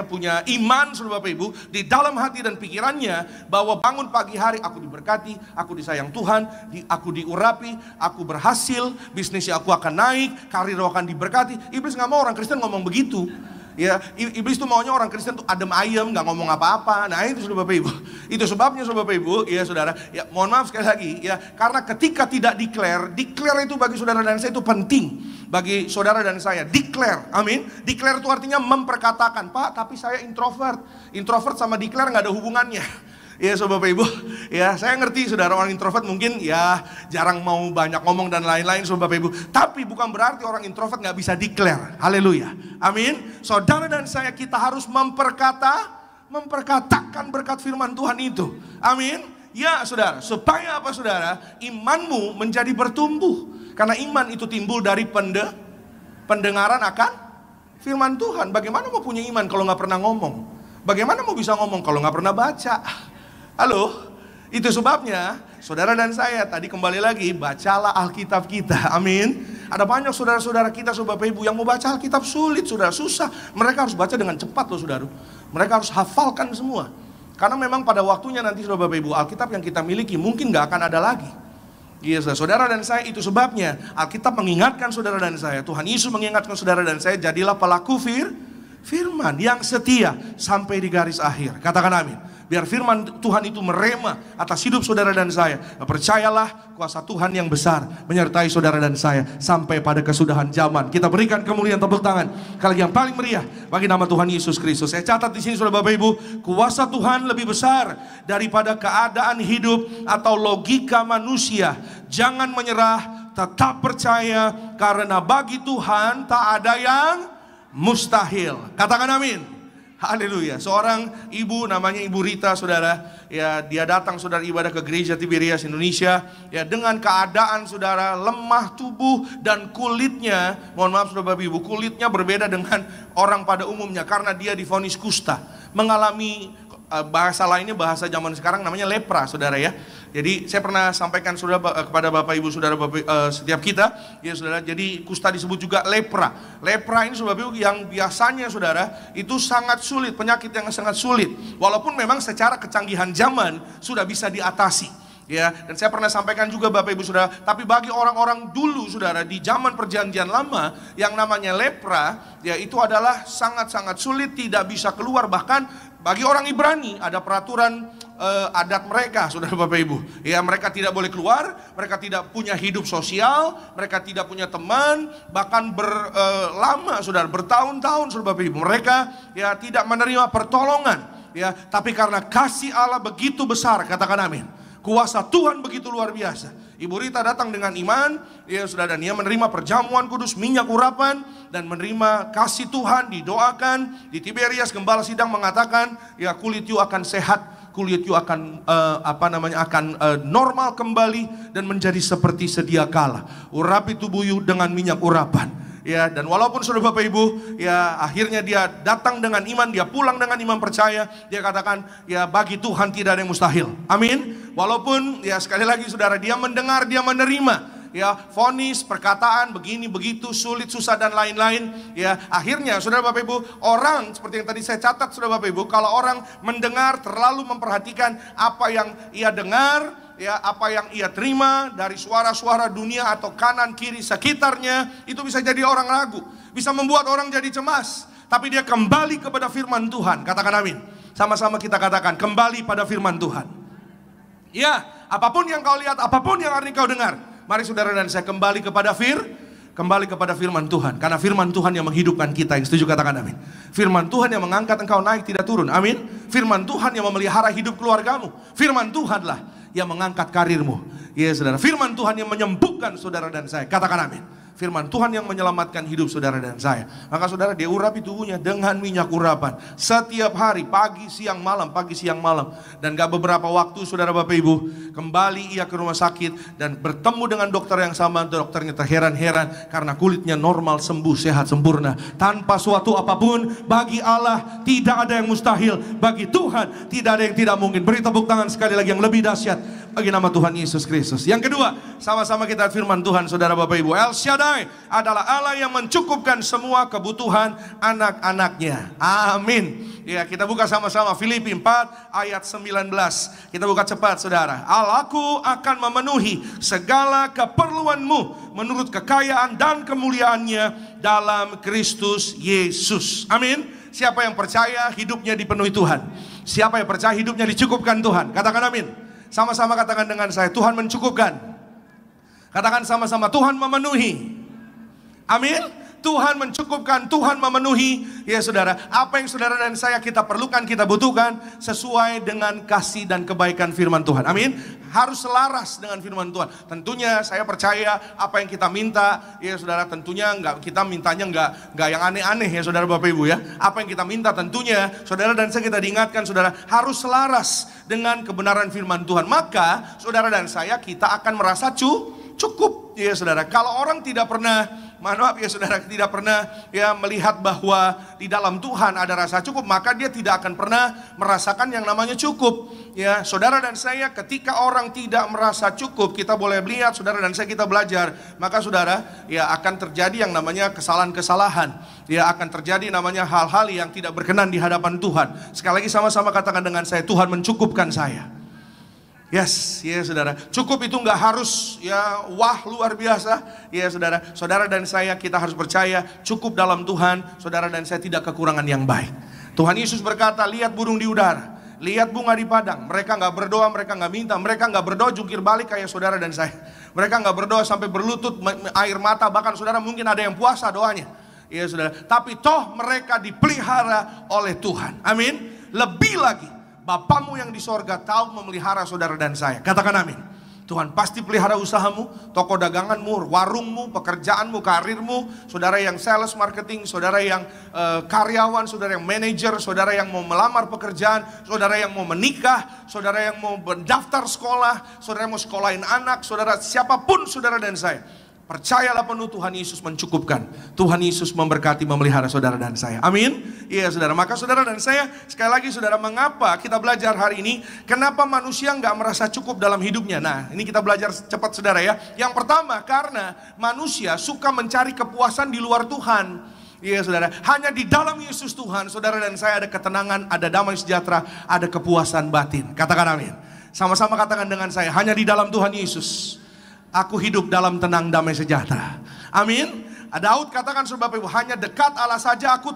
punya iman, saudara Bapak Ibu, di dalam hati dan pikirannya bahwa bangun pagi hari aku diberkati, aku disayang Tuhan, aku diurapi, aku berhasil, bisnisnya aku akan naik, karir akan diberkati. Iblis gak mau orang Kristen ngomong begitu. Ya, iblis itu maunya orang Kristen tuh adem ayem, nggak ngomong apa-apa. Nah itu saudara Bapak Ibu. Itu sebabnya saudara Bapak Ibu, ya saudara. Ya mohon maaf sekali lagi, ya karena ketika tidak declare itu bagi saudara dan saya itu penting. Bagi saudara dan saya, declare, amin. Declare itu artinya memperkatakan, Pak, tapi saya introvert. Introvert sama declare nggak ada hubungannya. Ya saudara Bapak Ibu, ya saya ngerti saudara orang introvert mungkin ya jarang mau banyak ngomong dan lain-lain saudara Bapak Ibu. Tapi bukan berarti orang introvert gak bisa declare. Haleluya, amin. Saudara dan saya kita harus memperkatakan berkat firman Tuhan itu. Amin. Ya saudara, supaya apa saudara? Imanmu menjadi bertumbuh. Karena iman itu timbul dari pendengaran akan firman Tuhan. Bagaimana mau punya iman kalau gak pernah ngomong? Bagaimana mau bisa ngomong kalau gak pernah baca? Halo, itu sebabnya saudara dan saya tadi kembali lagi bacalah Alkitab kita, amin. Ada banyak saudara-saudara kita, saudara Bapak Ibu yang mau baca Alkitab sulit, saudara, susah. Mereka harus baca dengan cepat loh saudara. Mereka harus hafalkan semua. Karena memang pada waktunya nanti saudara Bapak Ibu, Alkitab yang kita miliki mungkin gak akan ada lagi. Yes, saudara dan saya, itu sebabnya Alkitab mengingatkan saudara dan saya, Tuhan Yesus mengingatkan saudara dan saya, jadilah pelaku firman yang setia sampai di garis akhir. Katakan amin. Biar firman Tuhan itu merema atas hidup saudara dan saya. Percayalah kuasa Tuhan yang besar menyertai saudara dan saya sampai pada kesudahan zaman. Kita berikan kemuliaan tepuk tangan kali yang paling meriah bagi nama Tuhan Yesus Kristus. Saya catat di sini saudara Bapak Ibu, kuasa Tuhan lebih besar daripada keadaan hidup atau logika manusia. Jangan menyerah, tetap percaya karena bagi Tuhan tak ada yang mustahil. Katakan amin. Haleluya. Seorang ibu namanya Ibu Rita, saudara, ya dia datang saudara ibadah ke gereja Tiberias Indonesia, ya dengan keadaan saudara lemah tubuh dan kulitnya, mohon maaf saudara Bapak Ibu, kulitnya berbeda dengan orang pada umumnya karena dia divonis kusta, mengalami bahasa lainnya, bahasa zaman sekarang namanya lepra, saudara ya. Jadi saya pernah sampaikan saudara kepada Bapak Ibu saudara setiap kita, ya saudara. Jadi kusta disebut juga lepra. Lepra ini saudara Bapak Ibu yang biasanya saudara itu sangat sulit, penyakit yang sangat sulit. Walaupun memang secara kecanggihan zaman sudah bisa diatasi. Ya, dan saya pernah sampaikan juga Bapak Ibu saudara, tapi bagi orang-orang dulu saudara di zaman perjanjian lama yang namanya lepra, ya itu adalah sangat-sangat sulit, tidak bisa keluar. Bahkan bagi orang Ibrani ada peraturan adat mereka, saudara Bapak Ibu. Ya, mereka tidak boleh keluar, mereka tidak punya hidup sosial, mereka tidak punya teman, bahkan berlama, saudara, bertahun-tahun, saudara Bapak Ibu. Mereka ya tidak menerima pertolongan, ya. Tapi karena kasih Allah begitu besar, katakan amin. Kuasa Tuhan begitu luar biasa. Ibu Rita datang dengan iman, ya saudara, dan ia menerima perjamuan kudus, minyak urapan, dan menerima kasih Tuhan, didoakan. Di Tiberias gembala sidang mengatakan, ya kulit you akan sehat, kulit you akan normal kembali dan menjadi seperti sedia kala. Urapi tubuh you dengan minyak urapan. Ya, dan walaupun saudara Bapak Ibu, ya akhirnya dia datang dengan iman, dia pulang dengan iman percaya, dia katakan, ya bagi Tuhan tidak ada yang mustahil. Amin. Walaupun ya sekali lagi saudara, dia mendengar, dia menerima, ya vonis, perkataan begini begitu, sulit, susah dan lain-lain. Ya akhirnya saudara Bapak Ibu, orang seperti yang tadi saya catat saudara Bapak Ibu, kalau orang mendengar terlalu memperhatikan apa yang ia dengar, ya apa yang ia terima dari suara-suara dunia atau kanan kiri sekitarnya, itu bisa jadi orang ragu, bisa membuat orang jadi cemas. Tapi dia kembali kepada firman Tuhan. Katakan amin. Sama-sama kita katakan, kembali pada firman Tuhan. Ya, apapun yang kau lihat, apapun yang hari ini kau dengar, mari saudara dan saya kembali kepada firman Tuhan. Karena firman Tuhan yang menghidupkan kita. Yang setuju katakan amin. Firman Tuhan yang mengangkat engkau naik tidak turun. Amin. Firman Tuhan yang memelihara hidup keluargamu. Firman Tuhanlah yang mengangkat karirmu. Ya saudara, firman Tuhan yang menyembuhkan saudara dan saya. Katakan amin. Firman Tuhan yang menyelamatkan hidup saudara dan saya. Maka saudara, dia urapi tubuhnya dengan minyak urapan setiap hari, pagi siang malam, pagi siang malam. Dan gak beberapa waktu saudara Bapak Ibu, kembali ia ke rumah sakit dan bertemu dengan dokter yang sama. Dokternya terheran-heran karena kulitnya normal, sembuh, sehat, sempurna, tanpa suatu apapun. Bagi Allah tidak ada yang mustahil, bagi Tuhan tidak ada yang tidak mungkin. Beri tepuk tangan sekali lagi yang lebih dahsyat bagi nama Tuhan Yesus Kristus. Yang kedua, sama-sama kita firman Tuhan saudara Bapak Ibu. El Shaddai adalah Allah yang mencukupkan semua kebutuhan anak-anaknya. Amin. Ya, kita buka sama-sama Filipi 4 ayat 19. Kita buka cepat saudara. Allahku akan memenuhi segala keperluanmu menurut kekayaan dan kemuliaannya dalam Kristus Yesus. Amin. Siapa yang percaya hidupnya dipenuhi Tuhan? Siapa yang percaya hidupnya dicukupkan Tuhan? Katakan amin. Sama-sama katakan dengan saya, Tuhan mencukupkan. Katakan sama-sama, Tuhan memenuhi. Amin. Tuhan mencukupkan, Tuhan memenuhi. Ya saudara, apa yang saudara dan saya kita perlukan, kita butuhkan sesuai dengan kasih dan kebaikan firman Tuhan. Amin. Harus selaras dengan firman Tuhan. Tentunya saya percaya apa yang kita minta, ya saudara, tentunya kita mintanya enggak yang aneh-aneh ya saudara Bapak Ibu ya. Apa yang kita minta tentunya saudara dan saya kita diingatkan saudara harus selaras dengan kebenaran firman Tuhan. Maka saudara dan saya kita akan merasa cukup ya saudara. Kalau orang tidak pernah, maaf ya saudara, tidak pernah ya melihat bahwa di dalam Tuhan ada rasa cukup, maka dia tidak akan pernah merasakan yang namanya cukup. Ya saudara dan saya, ketika orang tidak merasa cukup, kita boleh lihat saudara dan saya kita belajar, maka saudara ya akan terjadi yang namanya kesalahan-kesalahan. Ya akan terjadi namanya hal-hal yang tidak berkenan di hadapan Tuhan. Sekali lagi sama-sama katakan dengan saya, Tuhan mencukupkan saya. Yes, ya saudara. Cukup itu nggak harus ya wah luar biasa. Ya saudara, saudara dan saya kita harus percaya cukup dalam Tuhan. Saudara dan saya tidak kekurangan yang baik. Tuhan Yesus berkata, lihat burung di udara, lihat bunga di padang. Mereka nggak berdoa, mereka nggak minta, mereka nggak berdoa jungkir balik kayak saudara dan saya. Mereka nggak berdoa sampai berlutut air mata, bahkan saudara mungkin ada yang puasa doanya. Ya saudara, tapi toh mereka dipelihara oleh Tuhan. Amin. Lebih lagi, Bapamu yang di sorga tahu memelihara saudara dan saya. Katakan amin. Tuhan pasti pelihara usahamu, toko daganganmu, warungmu, pekerjaanmu, karirmu. Saudara yang sales marketing, saudara yang karyawan, saudara yang manajer, saudara yang mau melamar pekerjaan, saudara yang mau menikah, saudara yang mau mendaftar sekolah, saudara yang mau sekolahin anak, saudara siapapun saudara dan saya. Percayalah penuh, Tuhan Yesus mencukupkan. Tuhan Yesus memberkati, memelihara saudara dan saya. Amin. Iya saudara, maka saudara dan saya, sekali lagi saudara, mengapa kita belajar hari ini? Kenapa manusia nggak merasa cukup dalam hidupnya? Nah, ini kita belajar cepat saudara ya. Yang pertama, karena manusia suka mencari kepuasan di luar Tuhan. Iya saudara, hanya di dalam Yesus Tuhan, saudara dan saya ada ketenangan, ada damai sejahtera, ada kepuasan batin. Katakan amin. Sama-sama katakan dengan saya, hanya di dalam Tuhan Yesus aku hidup dalam tenang damai sejahtera. Amin. Daud katakan saudara Bapak Ibu, hanya dekat Allah saja aku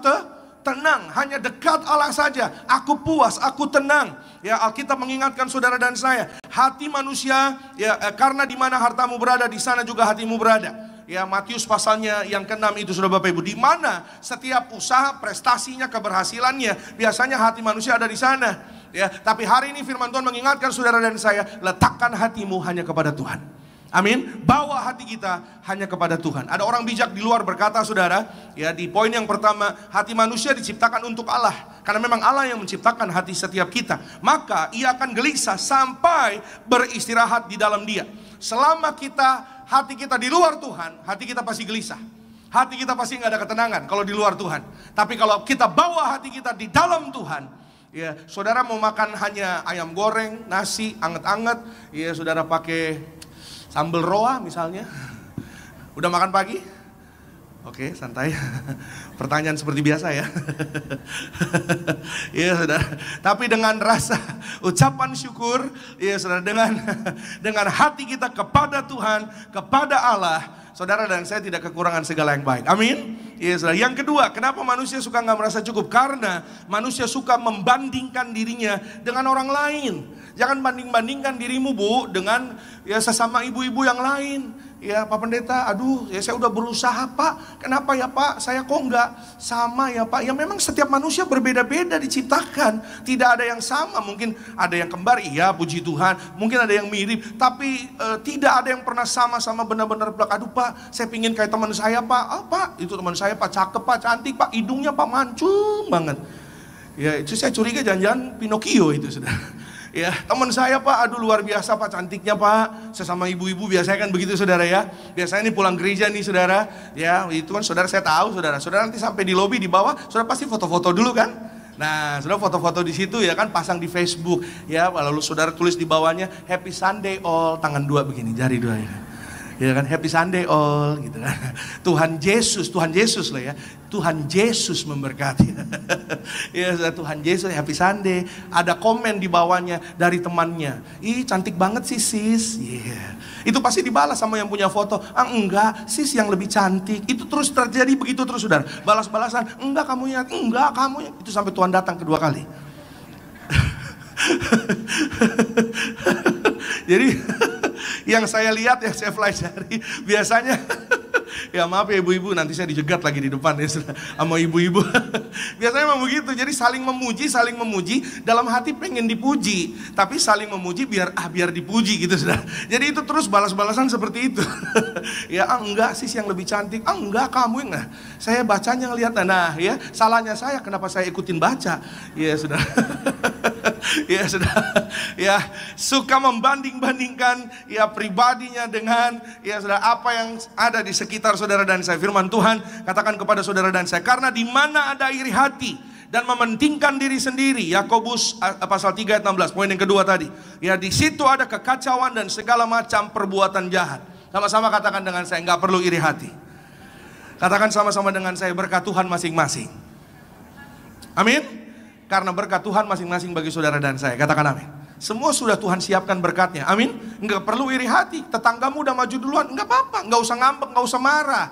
tenang. Hanya dekat Allah saja aku puas, aku tenang. Ya, Alkitab mengingatkan saudara dan saya, hati manusia ya, karena di mana hartamu berada, di sana juga hatimu berada. Ya, Matius pasalnya yang ke-6 itu saudara Bapak Ibu, di mana setiap usaha, prestasinya, keberhasilannya, biasanya hati manusia ada di sana. Ya, tapi hari ini firman Tuhan mengingatkan saudara dan saya, letakkan hatimu hanya kepada Tuhan. Amin. Bawa hati kita hanya kepada Tuhan. Ada orang bijak di luar berkata saudara, ya, di poin yang pertama, hati manusia diciptakan untuk Allah. Karena memang Allah yang menciptakan hati setiap kita. Maka ia akan gelisah sampai beristirahat di dalam Dia. Selama hati kita di luar Tuhan, hati kita pasti gelisah. Hati kita pasti nggak ada ketenangan kalau di luar Tuhan. Tapi kalau kita bawa hati kita di dalam Tuhan, ya, saudara mau makan hanya ayam goreng, nasi, anget-anget, ya, saudara pakai sambal roa misalnya. Udah makan pagi? Oke, santai. Pertanyaan seperti biasa ya. Iya saudara. Tapi dengan rasa ucapan syukur, iya saudara, dengan hati kita kepada Tuhan, kepada Allah, saudara dan saya tidak kekurangan segala yang baik. Amin. Iya saudara. Yang kedua, kenapa manusia suka nggak merasa cukup? Karena manusia suka membandingkan dirinya dengan orang lain. Jangan banding-bandingkan dirimu Bu dengan ya sesama ibu-ibu yang lain. Ya Pak Pendeta, aduh ya saya udah berusaha Pak. Kenapa ya Pak? Saya kok nggak sama ya Pak? Ya memang setiap manusia berbeda-beda diciptakan. Tidak ada yang sama. Mungkin ada yang kembar, iya puji Tuhan. Mungkin ada yang mirip. Tapi tidak ada yang pernah sama-sama benar-benar belak. Aduh Pak, saya pingin kayak teman saya Pak. Oh Pak, itu teman saya Pak, cakep Pak, cantik Pak. Hidungnya Pak mancung banget. Ya itu saya curiga jangan-jangan Pinocchio itu sudah. Ya, teman saya Pak, aduh luar biasa Pak, cantiknya Pak. Sesama ibu-ibu biasanya kan begitu saudara ya. Biasanya nih pulang gereja nih saudara. Ya, itu kan saudara saya tahu saudara. Saudara nanti sampai di lobi di bawah, saudara pasti foto-foto dulu kan. Nah, saudara foto-foto di situ ya kan, pasang di Facebook. Ya, lalu saudara tulis di bawahnya Happy Sunday all, tangan dua begini, jari dua ini. Ya kan, Happy Sunday all gitu kan. Tuhan Yesus lah ya. Tuhan Yesus memberkati. Ya, Tuhan Yesus, Happy Sunday. Ada komen di bawahnya dari temannya. Ih, cantik banget sih sis. Yeah. Itu pasti dibalas sama yang punya foto. Ah enggak, sis yang lebih cantik. Itu terus terjadi begitu terus saudara. Balas-balasan, enggak kamu ya, enggak kamu ya. Itu sampai Tuhan datang kedua kali. Jadi yang saya lihat, yang saya pelajari, biasanya ya maaf ya ibu-ibu, nanti saya dijegat lagi di depan ya sama ibu-ibu. Biasanya memang begitu, jadi saling memuji, dalam hati pengen dipuji, tapi saling memuji biar dipuji gitu saudara. Jadi itu terus balas-balasan seperti itu. Ya enggak sis yang lebih cantik, enggak kamu yang, nah saya bacanya ngelihat, nah ya salahnya saya kenapa saya ikutin baca, ya saudara. Ya sudah, ya suka membanding-bandingkan ya pribadinya dengan ya saudara apa yang ada di sekitar saudara dan saya. Firman Tuhan katakan kepada saudara dan saya, karena di mana ada iri hati dan mementingkan diri sendiri, Yakobus pasal 3 ayat 16, poin yang kedua tadi. Ya di situ ada kekacauan dan segala macam perbuatan jahat. Sama-sama katakan dengan saya, nggak perlu iri hati. Katakan sama-sama dengan saya, berkat Tuhan masing-masing. Amin. Karena berkat Tuhan masing-masing bagi saudara dan saya. Katakan amin. Semua sudah Tuhan siapkan berkatnya. Amin. Enggak perlu iri hati. Tetanggamu udah maju duluan, enggak apa-apa. Enggak usah ngambek, enggak usah marah.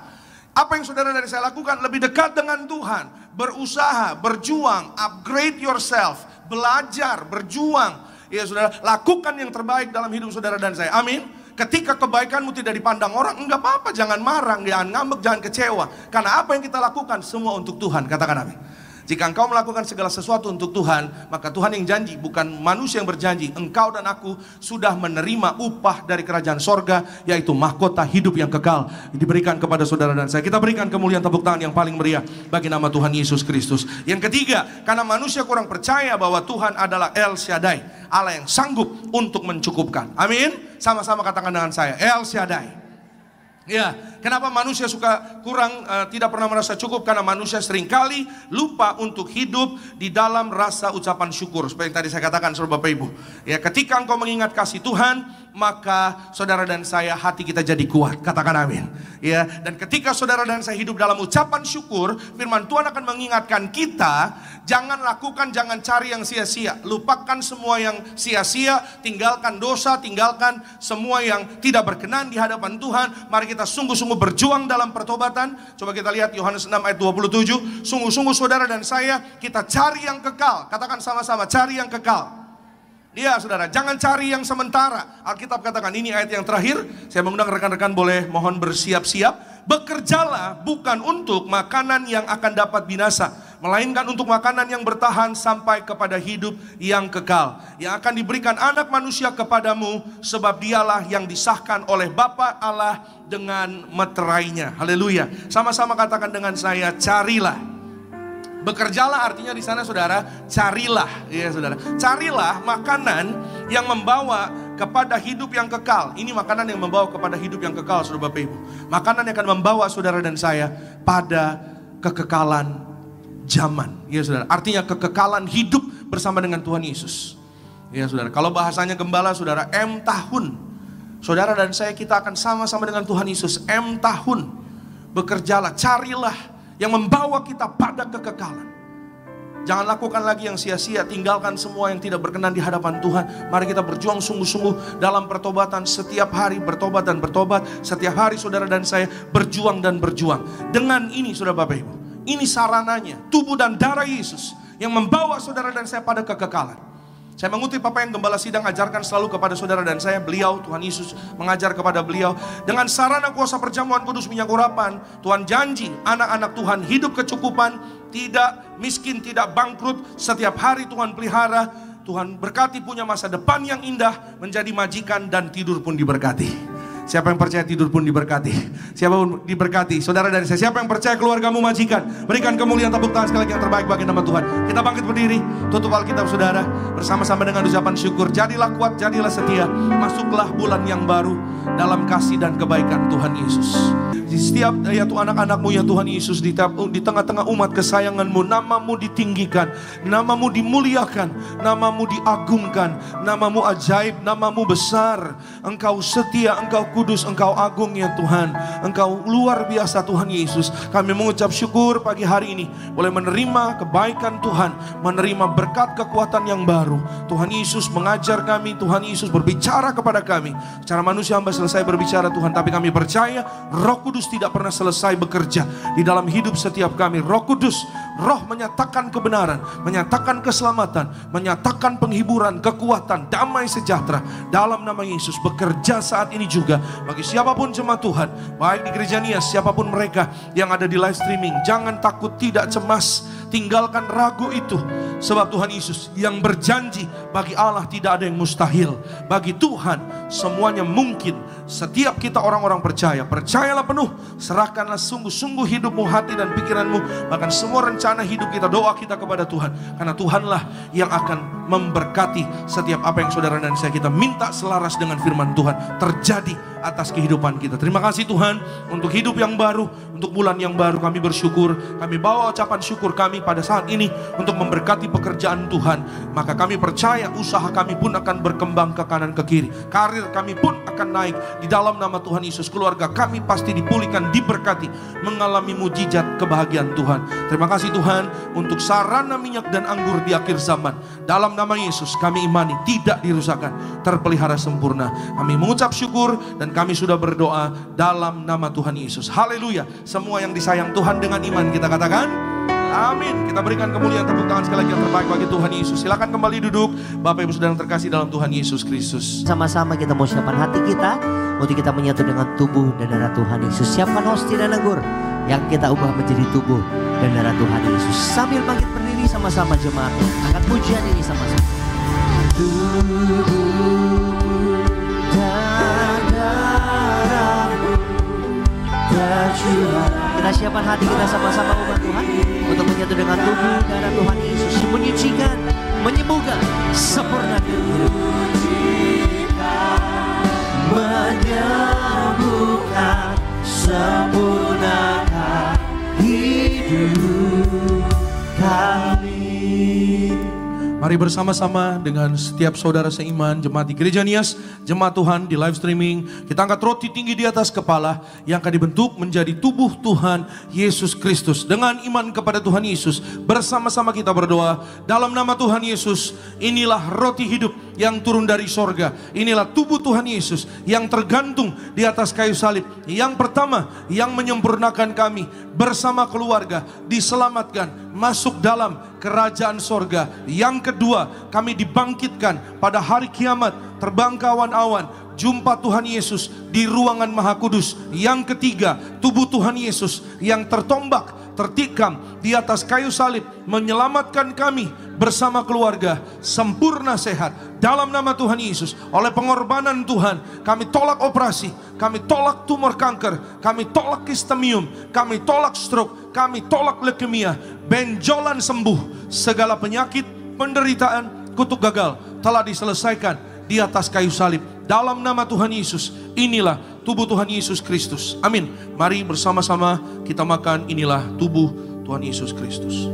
Apa yang saudara dan saya lakukan? Lebih dekat dengan Tuhan. Berusaha, berjuang, upgrade yourself. Belajar, berjuang. Ya saudara, lakukan yang terbaik dalam hidup saudara dan saya. Amin. Ketika kebaikanmu tidak dipandang orang, enggak apa-apa. Jangan marah, jangan ngambek, jangan kecewa. Karena apa yang kita lakukan semua untuk Tuhan. Katakan amin. Jika engkau melakukan segala sesuatu untuk Tuhan, maka Tuhan yang janji, bukan manusia yang berjanji. Engkau dan aku sudah menerima upah dari kerajaan sorga, yaitu mahkota hidup yang kekal, diberikan kepada saudara dan saya. Kita berikan kemuliaan tepuk tangan yang paling meriah bagi nama Tuhan Yesus Kristus. Yang ketiga, karena manusia kurang percaya bahwa Tuhan adalah El Shaddai, Allah yang sanggup untuk mencukupkan. Amin. Sama-sama katakan dengan saya, El Shaddai. Ya, kenapa manusia suka kurang, tidak pernah merasa cukup? Karena manusia seringkali lupa untuk hidup di dalam rasa ucapan syukur. Seperti yang tadi saya katakan, saudara Bapak Ibu. Ya, ketika engkau mengingat kasih Tuhan, maka saudara dan saya hati kita jadi kuat. Katakan amin. Ya, dan ketika saudara dan saya hidup dalam ucapan syukur, firman Tuhan akan mengingatkan kita, jangan lakukan, jangan cari yang sia-sia. Lupakan semua yang sia-sia, tinggalkan dosa, tinggalkan semua yang tidak berkenan di hadapan Tuhan. Mari kita sungguh-sungguh berjuang dalam pertobatan. Coba kita lihat Yohanes 6 ayat 27. Sungguh-sungguh saudara dan saya, kita cari yang kekal. Katakan sama-sama, cari yang kekal. Ya saudara, jangan cari yang sementara. Alkitab katakan, ini ayat yang terakhir. Saya mengundang rekan-rekan boleh mohon bersiap-siap. Bekerjalah bukan untuk makanan yang akan dapat binasa, melainkan untuk makanan yang bertahan sampai kepada hidup yang kekal, yang akan diberikan anak manusia kepadamu, sebab dialah yang disahkan oleh Bapa Allah dengan meterainya. Haleluya. Sama-sama katakan dengan saya, carilah. Bekerjalah artinya di sana saudara, carilah, ya saudara. Carilah makanan yang membawa kepada hidup yang kekal. Ini makanan yang membawa kepada hidup yang kekal, saudara Bapak Ibu. Makanan yang akan membawa saudara dan saya pada kekekalan zaman, ya saudara. Artinya kekekalan hidup bersama dengan Tuhan Yesus. Ya saudara, kalau bahasanya gembala saudara, M tahun. Saudara dan saya kita akan sama-sama dengan Tuhan Yesus M tahun. Bekerjalah, carilah yang membawa kita pada kekekalan. Jangan lakukan lagi yang sia-sia, tinggalkan semua yang tidak berkenan di hadapan Tuhan. Mari kita berjuang sungguh-sungguh dalam pertobatan. Setiap hari bertobat dan bertobat. Setiap hari saudara dan saya berjuang dan berjuang. Dengan ini saudara Bapak Ibu, ini sarananya, tubuh dan darah Yesus yang membawa saudara dan saya pada kekekalan. Saya mengutip apa yang Gembala Sidang ajarkan selalu kepada saudara dan saya. Beliau, Tuhan Yesus mengajar kepada beliau. Dengan sarana kuasa perjamuan kudus minyak urapan, Tuhan janji anak-anak Tuhan hidup kecukupan, tidak miskin, tidak bangkrut. Setiap hari Tuhan pelihara. Tuhan berkati punya masa depan yang indah, menjadi majikan dan tidur pun diberkati. Siapa yang percaya tidur pun diberkati? Siapa pun diberkati? Saudara dari saya, siapa yang percaya keluargamu majikan? Berikan kemuliaan tepuk tangan sekali lagi yang terbaik bagi nama Tuhan. Kita bangkit berdiri, tutup Alkitab saudara, bersama-sama dengan ucapan syukur. Jadilah kuat, jadilah setia. Masuklah bulan yang baru dalam kasih dan kebaikan Tuhan Yesus. Di setiap ya Tuhan anak-anakmu ya Tuhan Yesus, di tengah-tengah umat kesayanganmu, namamu ditinggikan, namamu dimuliakan, namamu diagungkan, namamu ajaib, namamu besar. Engkau setia, engkau kudus, engkau agung ya Tuhan. Engkau luar biasa Tuhan Yesus. Kami mengucap syukur pagi hari ini boleh menerima kebaikan Tuhan, menerima berkat kekuatan yang baru. Tuhan Yesus mengajar kami, Tuhan Yesus berbicara kepada kami. Secara manusia hamba selesai berbicara Tuhan, tapi kami percaya Roh Kudus tidak pernah selesai bekerja di dalam hidup setiap kami. Roh Kudus, Roh menyatakan kebenaran, menyatakan keselamatan, menyatakan penghiburan, kekuatan, damai sejahtera dalam nama Yesus. Bekerja saat ini juga bagi siapapun jemaat Tuhan, baik di gereja Nias, siapapun mereka yang ada di live streaming. Jangan takut, tidak cemas, tinggalkan ragu itu. Sebab Tuhan Yesus yang berjanji, bagi Allah tidak ada yang mustahil. Bagi Tuhan semuanya mungkin. Setiap kita orang-orang percaya, percayalah penuh, serahkanlah sungguh-sungguh hidupmu, hati dan pikiranmu, bahkan semua rencana hidup kita, doa kita kepada Tuhan. Karena Tuhanlah yang akan memberkati setiap apa yang saudara dan saya kita minta selaras dengan firman Tuhan terjadi atas kehidupan kita. Terima kasih Tuhan untuk hidup yang baru, untuk bulan yang baru. Kami bersyukur, kami bawa ucapan syukur kami pada saat ini untuk memberkati pekerjaan Tuhan. Maka kami percaya usaha kami pun akan berkembang ke kanan ke kiri, karir kami pun akan naik di dalam nama Tuhan Yesus. Keluarga kami pasti dipulihkan, diberkati, mengalami mujizat kebahagiaan Tuhan. Terima kasih Tuhan untuk sarana minyak dan anggur di akhir zaman. Dalam nama Yesus kami imani tidak dirusakkan, terpelihara sempurna. Kami mengucap syukur dan kami sudah berdoa dalam nama Tuhan Yesus. Haleluya. Semua yang disayang Tuhan dengan iman kita katakan amin. Kita berikan kemuliaan tepuk tangan sekali lagi yang terbaik bagi Tuhan Yesus. Silakan kembali duduk Bapak Ibu Saudara yang terkasih dalam Tuhan Yesus Kristus. Sama-sama kita mau siapkan hati kita untuk kita menyatu dengan tubuh dan darah Tuhan Yesus. Siapkan hosti dan anggur yang kita ubah menjadi tubuh dan darah Tuhan Yesus. Sambil bangkit berdiri sama-sama jemaat, angkat pujian ini sama-sama. Tubuh dan darah-Mu tercurah. Kita siapkan hati kita sama-sama umat Tuhan untuk menyatu dengan tubuh darah Tuhan Yesus, menyucikan, menyembuhkan, sempurnakan hidup, menyembuhkan, sempurnakan hidup kami. Mari bersama-sama dengan setiap saudara seiman, jemaat di Gereja Nias, jemaat Tuhan di live streaming. Kita angkat roti tinggi di atas kepala yang akan dibentuk menjadi tubuh Tuhan Yesus Kristus. Dengan iman kepada Tuhan Yesus, bersama-sama kita berdoa. Dalam nama Tuhan Yesus, inilah roti hidup yang turun dari sorga. Inilah tubuh Tuhan Yesus yang tergantung di atas kayu salib. Yang pertama, yang menyempurnakan kami bersama keluarga, diselamatkan, masuk dalam kerajaan sorga. Yang kedua, kami dibangkitkan pada hari kiamat, terbang ke awan-awan, jumpa Tuhan Yesus di ruangan Maha Kudus. Yang ketiga, tubuh Tuhan Yesus yang tertombak, tertikam di atas kayu salib, menyelamatkan kami bersama keluarga, sempurna sehat. Dalam nama Tuhan Yesus, oleh pengorbanan Tuhan, kami tolak operasi, kami tolak tumor kanker, kami tolak kistemium, kami tolak stroke, kami tolak leukemia. Benjolan sembuh, segala penyakit, penderitaan, kutuk gagal telah diselesaikan di atas kayu salib. Dalam nama Tuhan Yesus, inilah tubuh Tuhan Yesus Kristus. Amin. Mari bersama-sama kita makan, inilah tubuh Tuhan Yesus Kristus.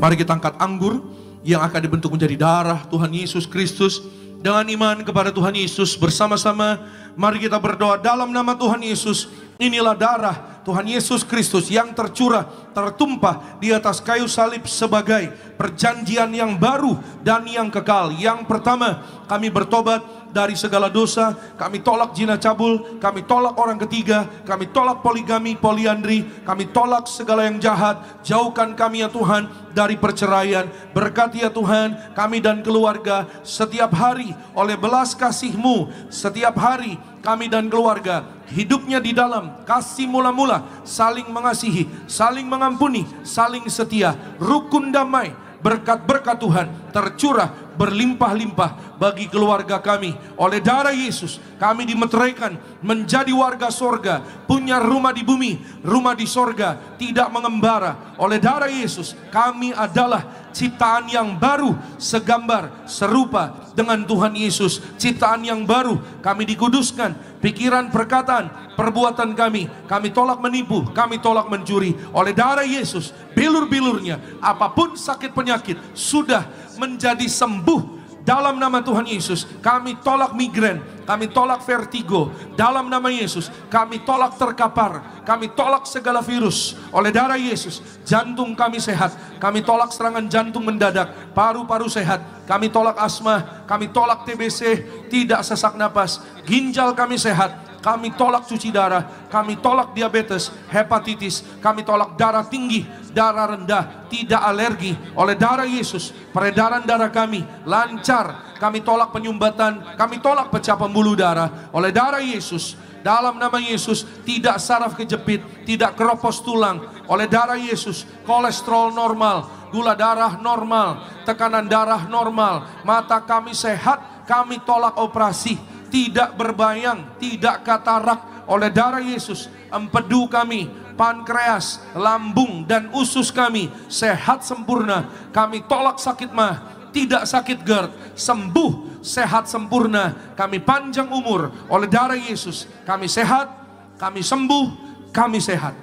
Mari kita angkat anggur yang akan dibentuk menjadi darah Tuhan Yesus Kristus. Dengan iman kepada Tuhan Yesus bersama-sama, mari kita berdoa dalam nama Tuhan Yesus. Inilah darah Tuhan Yesus Kristus yang tercurah, tertumpah di atas kayu salib sebagai perjanjian yang baru dan yang kekal. Yang pertama, kami bertobat dari segala dosa, kami tolak zina cabul, kami tolak orang ketiga, kami tolak poligami, poliandri, kami tolak segala yang jahat. Jauhkan kami ya Tuhan dari perceraian. Berkati ya Tuhan kami dan keluarga setiap hari oleh belas kasih-Mu. Setiap hari kami dan keluarga hidupnya di dalam kasih mula-mula, saling mengasihi, saling mengampuni, saling setia, rukun damai. Berkat-berkat Tuhan tercurah berlimpah-limpah bagi keluarga kami. Oleh darah Yesus kami dimeteraikan menjadi warga sorga, punya rumah di bumi, rumah di sorga, tidak mengembara. Oleh darah Yesus kami adalah ciptaan yang baru, segambar, serupa dengan Tuhan Yesus. Ciptaan yang baru, kami dikuduskan, pikiran, perkataan, perbuatan kami tolak menipu, kami tolak mencuri. Oleh darah Yesus, bilur-bilurnya, apapun sakit penyakit sudah menjadi sembuh. Dalam nama Tuhan Yesus, kami tolak migrain, kami tolak vertigo. Dalam nama Yesus, kami tolak terkapar, kami tolak segala virus. Oleh darah Yesus, jantung kami sehat, kami tolak serangan jantung mendadak, paru-paru sehat, kami tolak asma, kami tolak TBC, tidak sesak napas. Ginjal kami sehat, kami tolak cuci darah, kami tolak diabetes, hepatitis, kami tolak darah tinggi, darah rendah, tidak alergi. Oleh darah Yesus, peredaran darah kami lancar, kami tolak penyumbatan, kami tolak pecah pembuluh darah. Oleh darah Yesus, dalam nama Yesus, tidak saraf kejepit, tidak keropos tulang. Oleh darah Yesus, kolesterol normal, gula darah normal, tekanan darah normal, mata kami sehat, kami tolak operasi, tidak berbayang, tidak katarak. Oleh darah Yesus, empedu kami, pankreas, lambung dan usus kami sehat sempurna. Kami tolak sakit mah, tidak sakit GERD, sembuh, sehat sempurna. Kami panjang umur. Oleh darah Yesus kami sehat, kami sembuh, kami sehat.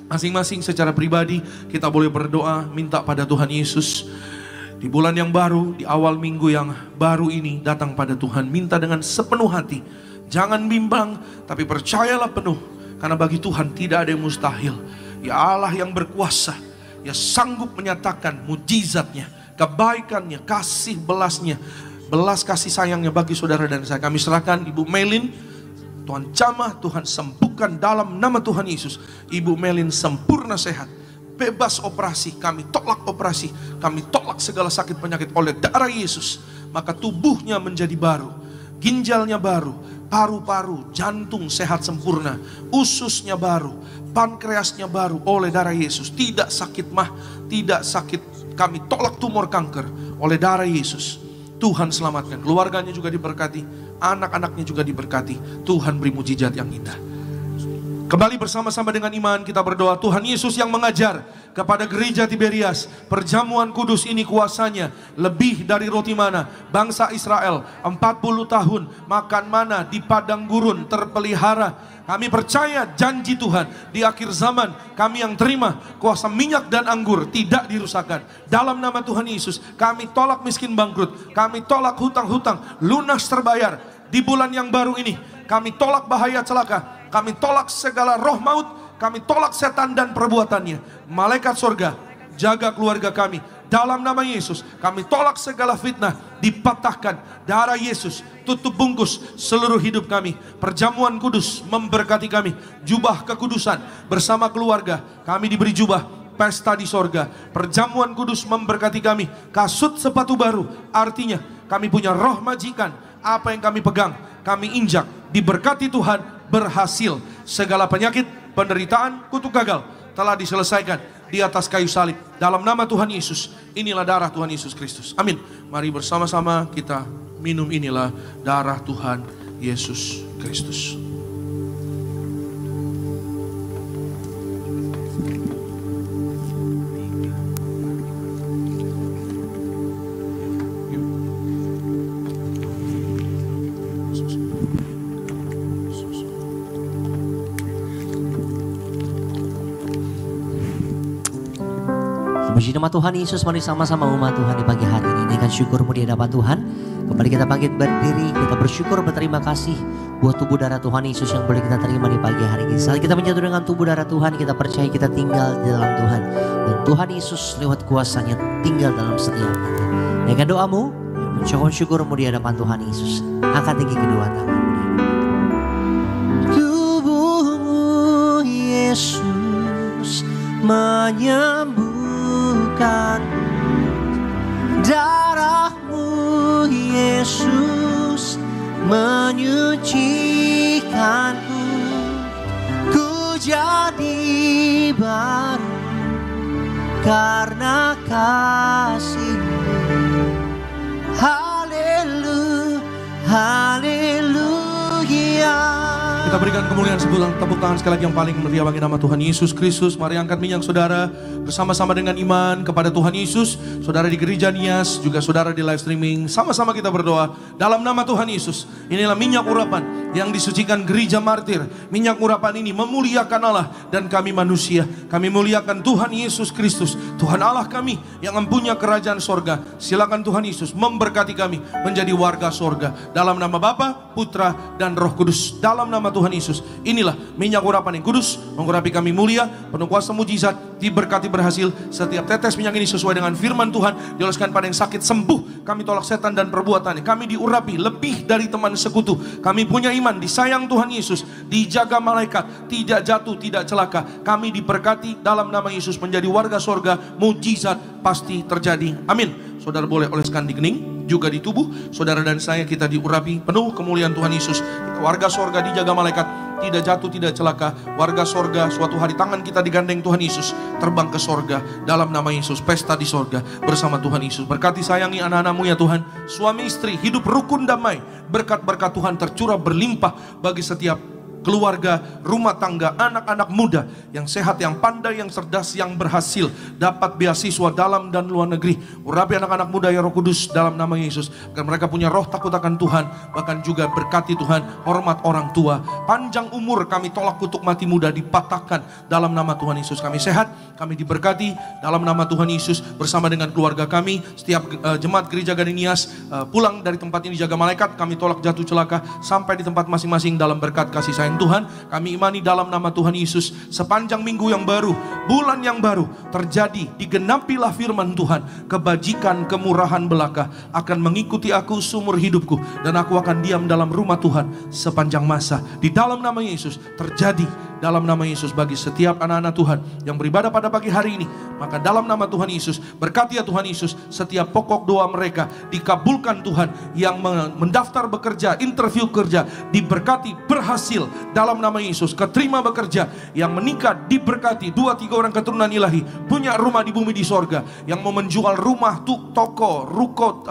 Masing-masing secara pribadi kita boleh berdoa, minta pada Tuhan Yesus. Di bulan yang baru, di awal minggu yang baru ini, datang pada Tuhan, minta dengan sepenuh hati. Jangan bimbang, tapi percayalah penuh. Karena bagi Tuhan tidak ada yang mustahil. Ya Allah yang berkuasa, ya sanggup menyatakan mujizatnya, kebaikannya, kasih belasnya belas kasih sayangnya bagi saudara dan saya. Kami serahkan Ibu Melin, Tuhan jamah, Tuhan sembuhkan dalam nama Tuhan Yesus. Ibu Melin sempurna sehat, bebas operasi, kami tolak operasi, kami tolak segala sakit penyakit oleh darah Yesus. Maka tubuhnya menjadi baru, ginjalnya baru, paru-paru, jantung sehat sempurna, ususnya baru, pankreasnya baru oleh darah Yesus. Tidak sakit mah, tidak sakit, kami tolak tumor kanker oleh darah Yesus. Tuhan selamatkan, keluarganya juga diberkati, anak-anaknya juga diberkati. Tuhan beri mujizat yang indah. Kembali bersama-sama dengan iman kita berdoa. Tuhan Yesus yang mengajar kepada gereja Tiberias, perjamuan kudus ini kuasanya lebih dari roti mana. Bangsa Israel 40 tahun makan mana di padang gurun terpelihara. Kami percaya janji Tuhan di akhir zaman kami yang terima kuasa minyak dan anggur tidak dirusakkan. Dalam nama Tuhan Yesus kami tolak miskin bangkrut, kami tolak hutang-hutang lunas terbayar. Di bulan yang baru ini kami tolak bahaya celaka, kami tolak segala roh maut, kami tolak setan dan perbuatannya. Malaikat sorga jaga keluarga kami. Dalam nama Yesus kami tolak segala fitnah, dipatahkan. Darah Yesus tutup bungkus seluruh hidup kami. Perjamuan kudus memberkati kami. Jubah kekudusan bersama keluarga kami diberi jubah pesta di sorga. Perjamuan kudus memberkati kami. Kasut sepatu baru, artinya kami punya roh majikan. Apa yang kami pegang kami injak, diberkati Tuhan, berhasil. Segala penyakit, penderitaan, kutuk gagal telah diselesaikan di atas kayu salib. Dalam nama Tuhan Yesus, inilah darah Tuhan Yesus Kristus. Amin. Mari bersama-sama kita minum, inilah darah Tuhan Yesus Kristus. Puji nama Tuhan Yesus, mari sama-sama umat Tuhan di pagi hari ini naikkan syukurmu di hadapan Tuhan. Kembali kita bangkit berdiri, kita bersyukur, berterima kasih buat tubuh darah Tuhan Yesus yang boleh kita terima di pagi hari ini. Saat kita menyatu dengan tubuh darah Tuhan, kita percaya kita tinggal di dalam Tuhan. Dan Tuhan Yesus lewat kuasanya tinggal dalam setiap kita. Naikkan doamu, mengucapkan syukurmu di hadapan Tuhan Yesus. Angkat tinggi kedua tanganmu. Tubuhmu Yesus menyembuhkan, darahmu Yesus menyucikanku. Ku jadi baru karena kasih-Mu. Haleluya, haleluya. Kita berikan kemuliaan sebutan tepuk tangan sekali lagi yang paling meriah bagi nama Tuhan Yesus Kristus. Mari angkat minyak saudara bersama-sama dengan iman kepada Tuhan Yesus. Saudara di gereja Nias, juga saudara di live streaming, sama-sama kita berdoa dalam nama Tuhan Yesus. Inilah minyak urapan yang disucikan gereja martir. Minyak urapan ini memuliakan Allah dan kami manusia. Kami muliakan Tuhan Yesus Kristus, Tuhan Allah kami yang mempunyai kerajaan sorga. Silakan Tuhan Yesus memberkati kami menjadi warga sorga. Dalam nama Bapa, Putra, dan Roh Kudus. Dalam nama Tuhan Yesus, inilah minyak urapan yang kudus, mengurapi kami mulia, penuh kuasa mujizat, diberkati berhasil. Setiap tetes minyak ini sesuai dengan firman Tuhan, dioleskan pada yang sakit sembuh. Kami tolak setan dan perbuatannya. Kami diurapi lebih dari teman sekutu. Kami punya iman, disayang Tuhan Yesus, dijaga malaikat, tidak jatuh, tidak celaka. Kami diberkati dalam nama Yesus menjadi warga sorga. Mujizat pasti terjadi. Amin. Saudara boleh oleskan di kening, juga di tubuh. Saudara dan saya kita diurapi penuh kemuliaan Tuhan Yesus. Kita warga sorga, dijaga malaikat, tidak jatuh, tidak celaka. Warga sorga, suatu hari tangan kita digandeng Tuhan Yesus, terbang ke sorga dalam nama Yesus. Pesta di sorga bersama Tuhan Yesus. Berkati sayangi anak-anakmu ya Tuhan. Suami istri hidup rukun damai. Berkat-berkat Tuhan tercurah berlimpah bagi setiap keluarga, rumah tangga, anak-anak muda yang sehat, yang pandai, yang cerdas, yang berhasil dapat beasiswa dalam dan luar negeri. Urapi anak-anak muda ya Roh Kudus dalam nama Yesus, agar mereka punya roh takut akan Tuhan. Bahkan juga berkati Tuhan, hormat orang tua, panjang umur. Kami tolak kutuk mati muda dipatahkan dalam nama Tuhan Yesus. Kami sehat, kami diberkati dalam nama Tuhan Yesus bersama dengan keluarga kami. Setiap jemaat gereja Gading Nias pulang dari tempat ini jaga malaikat, kami tolak jatuh celaka sampai di tempat masing-masing dalam berkat kasih sayang sayang Tuhan, kami imani dalam nama Tuhan Yesus, sepanjang minggu yang baru, bulan yang baru, terjadi, digenapilah firman Tuhan, kebajikan, kemurahan belaka akan mengikuti aku seumur hidupku, dan aku akan diam dalam rumah Tuhan sepanjang masa. Di dalam nama Yesus, terjadi dalam nama Yesus bagi setiap anak-anak Tuhan yang beribadah pada pagi hari ini. Maka dalam nama Tuhan Yesus, berkati ya Tuhan Yesus, setiap pokok doa mereka dikabulkan Tuhan. Yang mendaftar bekerja, interview kerja, diberkati, berhasil dalam nama Yesus. Keterima bekerja, yang menikah diberkati, 2-3 orang keturunan ilahi, punya rumah di bumi di sorga. Yang mau menjual rumah, toko, ruko,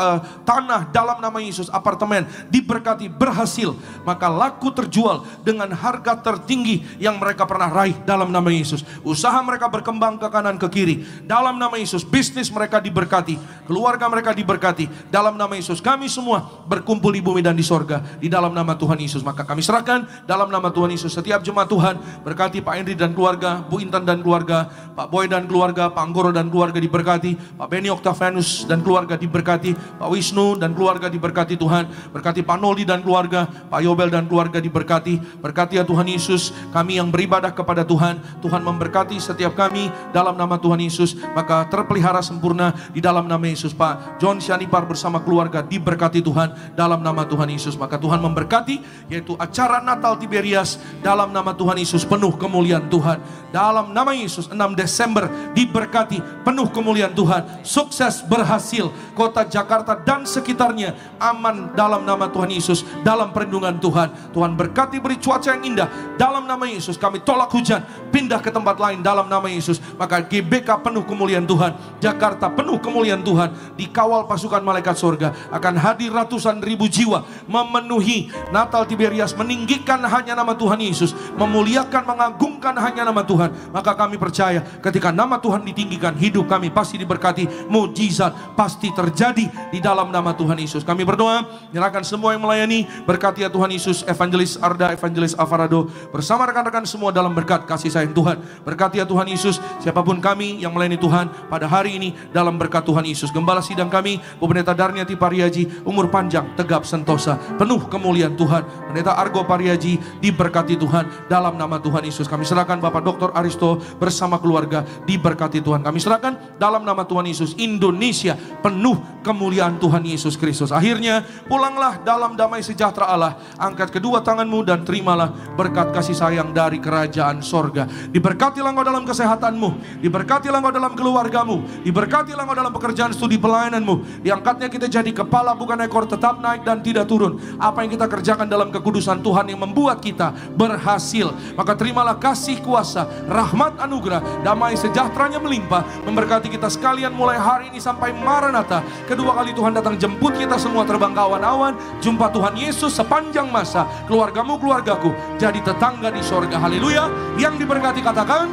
tanah dalam nama Yesus, apartemen, diberkati, berhasil. Maka laku terjual dengan harga tertinggi yang mereka pernah raih dalam nama Yesus. Usaha mereka berkembang ke kanan ke kiri dalam nama Yesus. Bisnis mereka diberkati, keluarga mereka diberkati dalam nama Yesus. Kami semua berkumpul di bumi dan di sorga di dalam nama Tuhan Yesus. Maka kami serahkan dalam nama Tuhan Yesus setiap jemaat Tuhan. Berkati Pak Henry dan keluarga, Bu Intan dan keluarga, Pak Boy dan keluarga, Pak Anggoro dan keluarga diberkati, Pak Benny Octavianus dan keluarga diberkati, Pak Wisnu dan keluarga diberkati Tuhan. Berkati Pak Noldi dan keluarga, Pak Yobel dan keluarga diberkati. Berkati ya Tuhan Yesus, kami yang beribadah kepada Tuhan, Tuhan memberkati setiap kami dalam nama Tuhan Yesus. Maka terpelihara sempurna di dalam nama Yesus. Pak John Syanipar bersama keluarga diberkati Tuhan dalam nama Tuhan Yesus. Maka Tuhan memberkati, yaitu acara Natal Tiberias dalam nama Tuhan Yesus, penuh kemuliaan Tuhan. Dalam nama Yesus, 6 Desember diberkati, penuh kemuliaan Tuhan, sukses, berhasil, kota Jakarta dan sekitarnya aman dalam nama Tuhan Yesus, dalam perlindungan Tuhan. Tuhan berkati, beri cuaca yang indah dalam nama Yesus. Kami tolak hujan, pindah ke tempat lain dalam nama Yesus. Maka GBK penuh kemuliaan Tuhan, Jakarta penuh kemuliaan Tuhan, dikawal pasukan malaikat surga. Akan hadir ratusan ribu jiwa, memenuhi Natal Tiberias, meninggikan hanya nama Tuhan Yesus, memuliakan, mengagungkan hanya nama Tuhan. Maka kami percaya ketika nama Tuhan ditinggikan, hidup kami pasti diberkati, mujizat pasti terjadi di dalam nama Tuhan Yesus. Kami berdoa, nyerahkan semua yang melayani. Berkati ya Tuhan Yesus, Evangelis Arda, Evangelis Alvarado bersama rekan-rekan semua dalam berkat kasih sayang Tuhan. Berkati ya Tuhan Yesus, siapapun kami yang melayani Tuhan pada hari ini dalam berkat Tuhan Yesus. Gembala sidang kami, Bu Pendeta Darniati Pariaji, umur panjang, tegap sentosa, penuh kemuliaan Tuhan. Pendeta Argo Pariaji diberkati Tuhan dalam nama Tuhan Yesus. Kami serahkan Bapak Dr. Aristo bersama keluarga, diberkati Tuhan. Kami serahkan dalam nama Tuhan Yesus, Indonesia penuh kemuliaan Tuhan Yesus Kristus. Akhirnya pulanglah dalam damai sejahtera Allah. Angkat kedua tanganmu dan terimalah berkat kasih sayang dari kerajaan sorga. Diberkatilah engkau dalam kesehatanmu, diberkatilah engkau dalam keluargamu, diberkatilah engkau dalam pekerjaan studi pelayananmu. Diangkatnya kita jadi kepala bukan ekor, tetap naik dan tidak turun. Apa yang kita kerjakan dalam kekudusan Tuhan yang membuat kita berhasil. Maka terimalah kasih kuasa, rahmat, anugerah, damai sejahteranya melimpah, memberkati kita sekalian mulai hari ini sampai Maranatha. Kedua kali Tuhan datang jemput kita semua terbang ke awan-awan. Jumpa Tuhan Yesus sepanjang masa. Keluargamu, keluargaku jadi tetangga di sorga. Haleluya. Yang diberkati katakan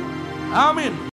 amin.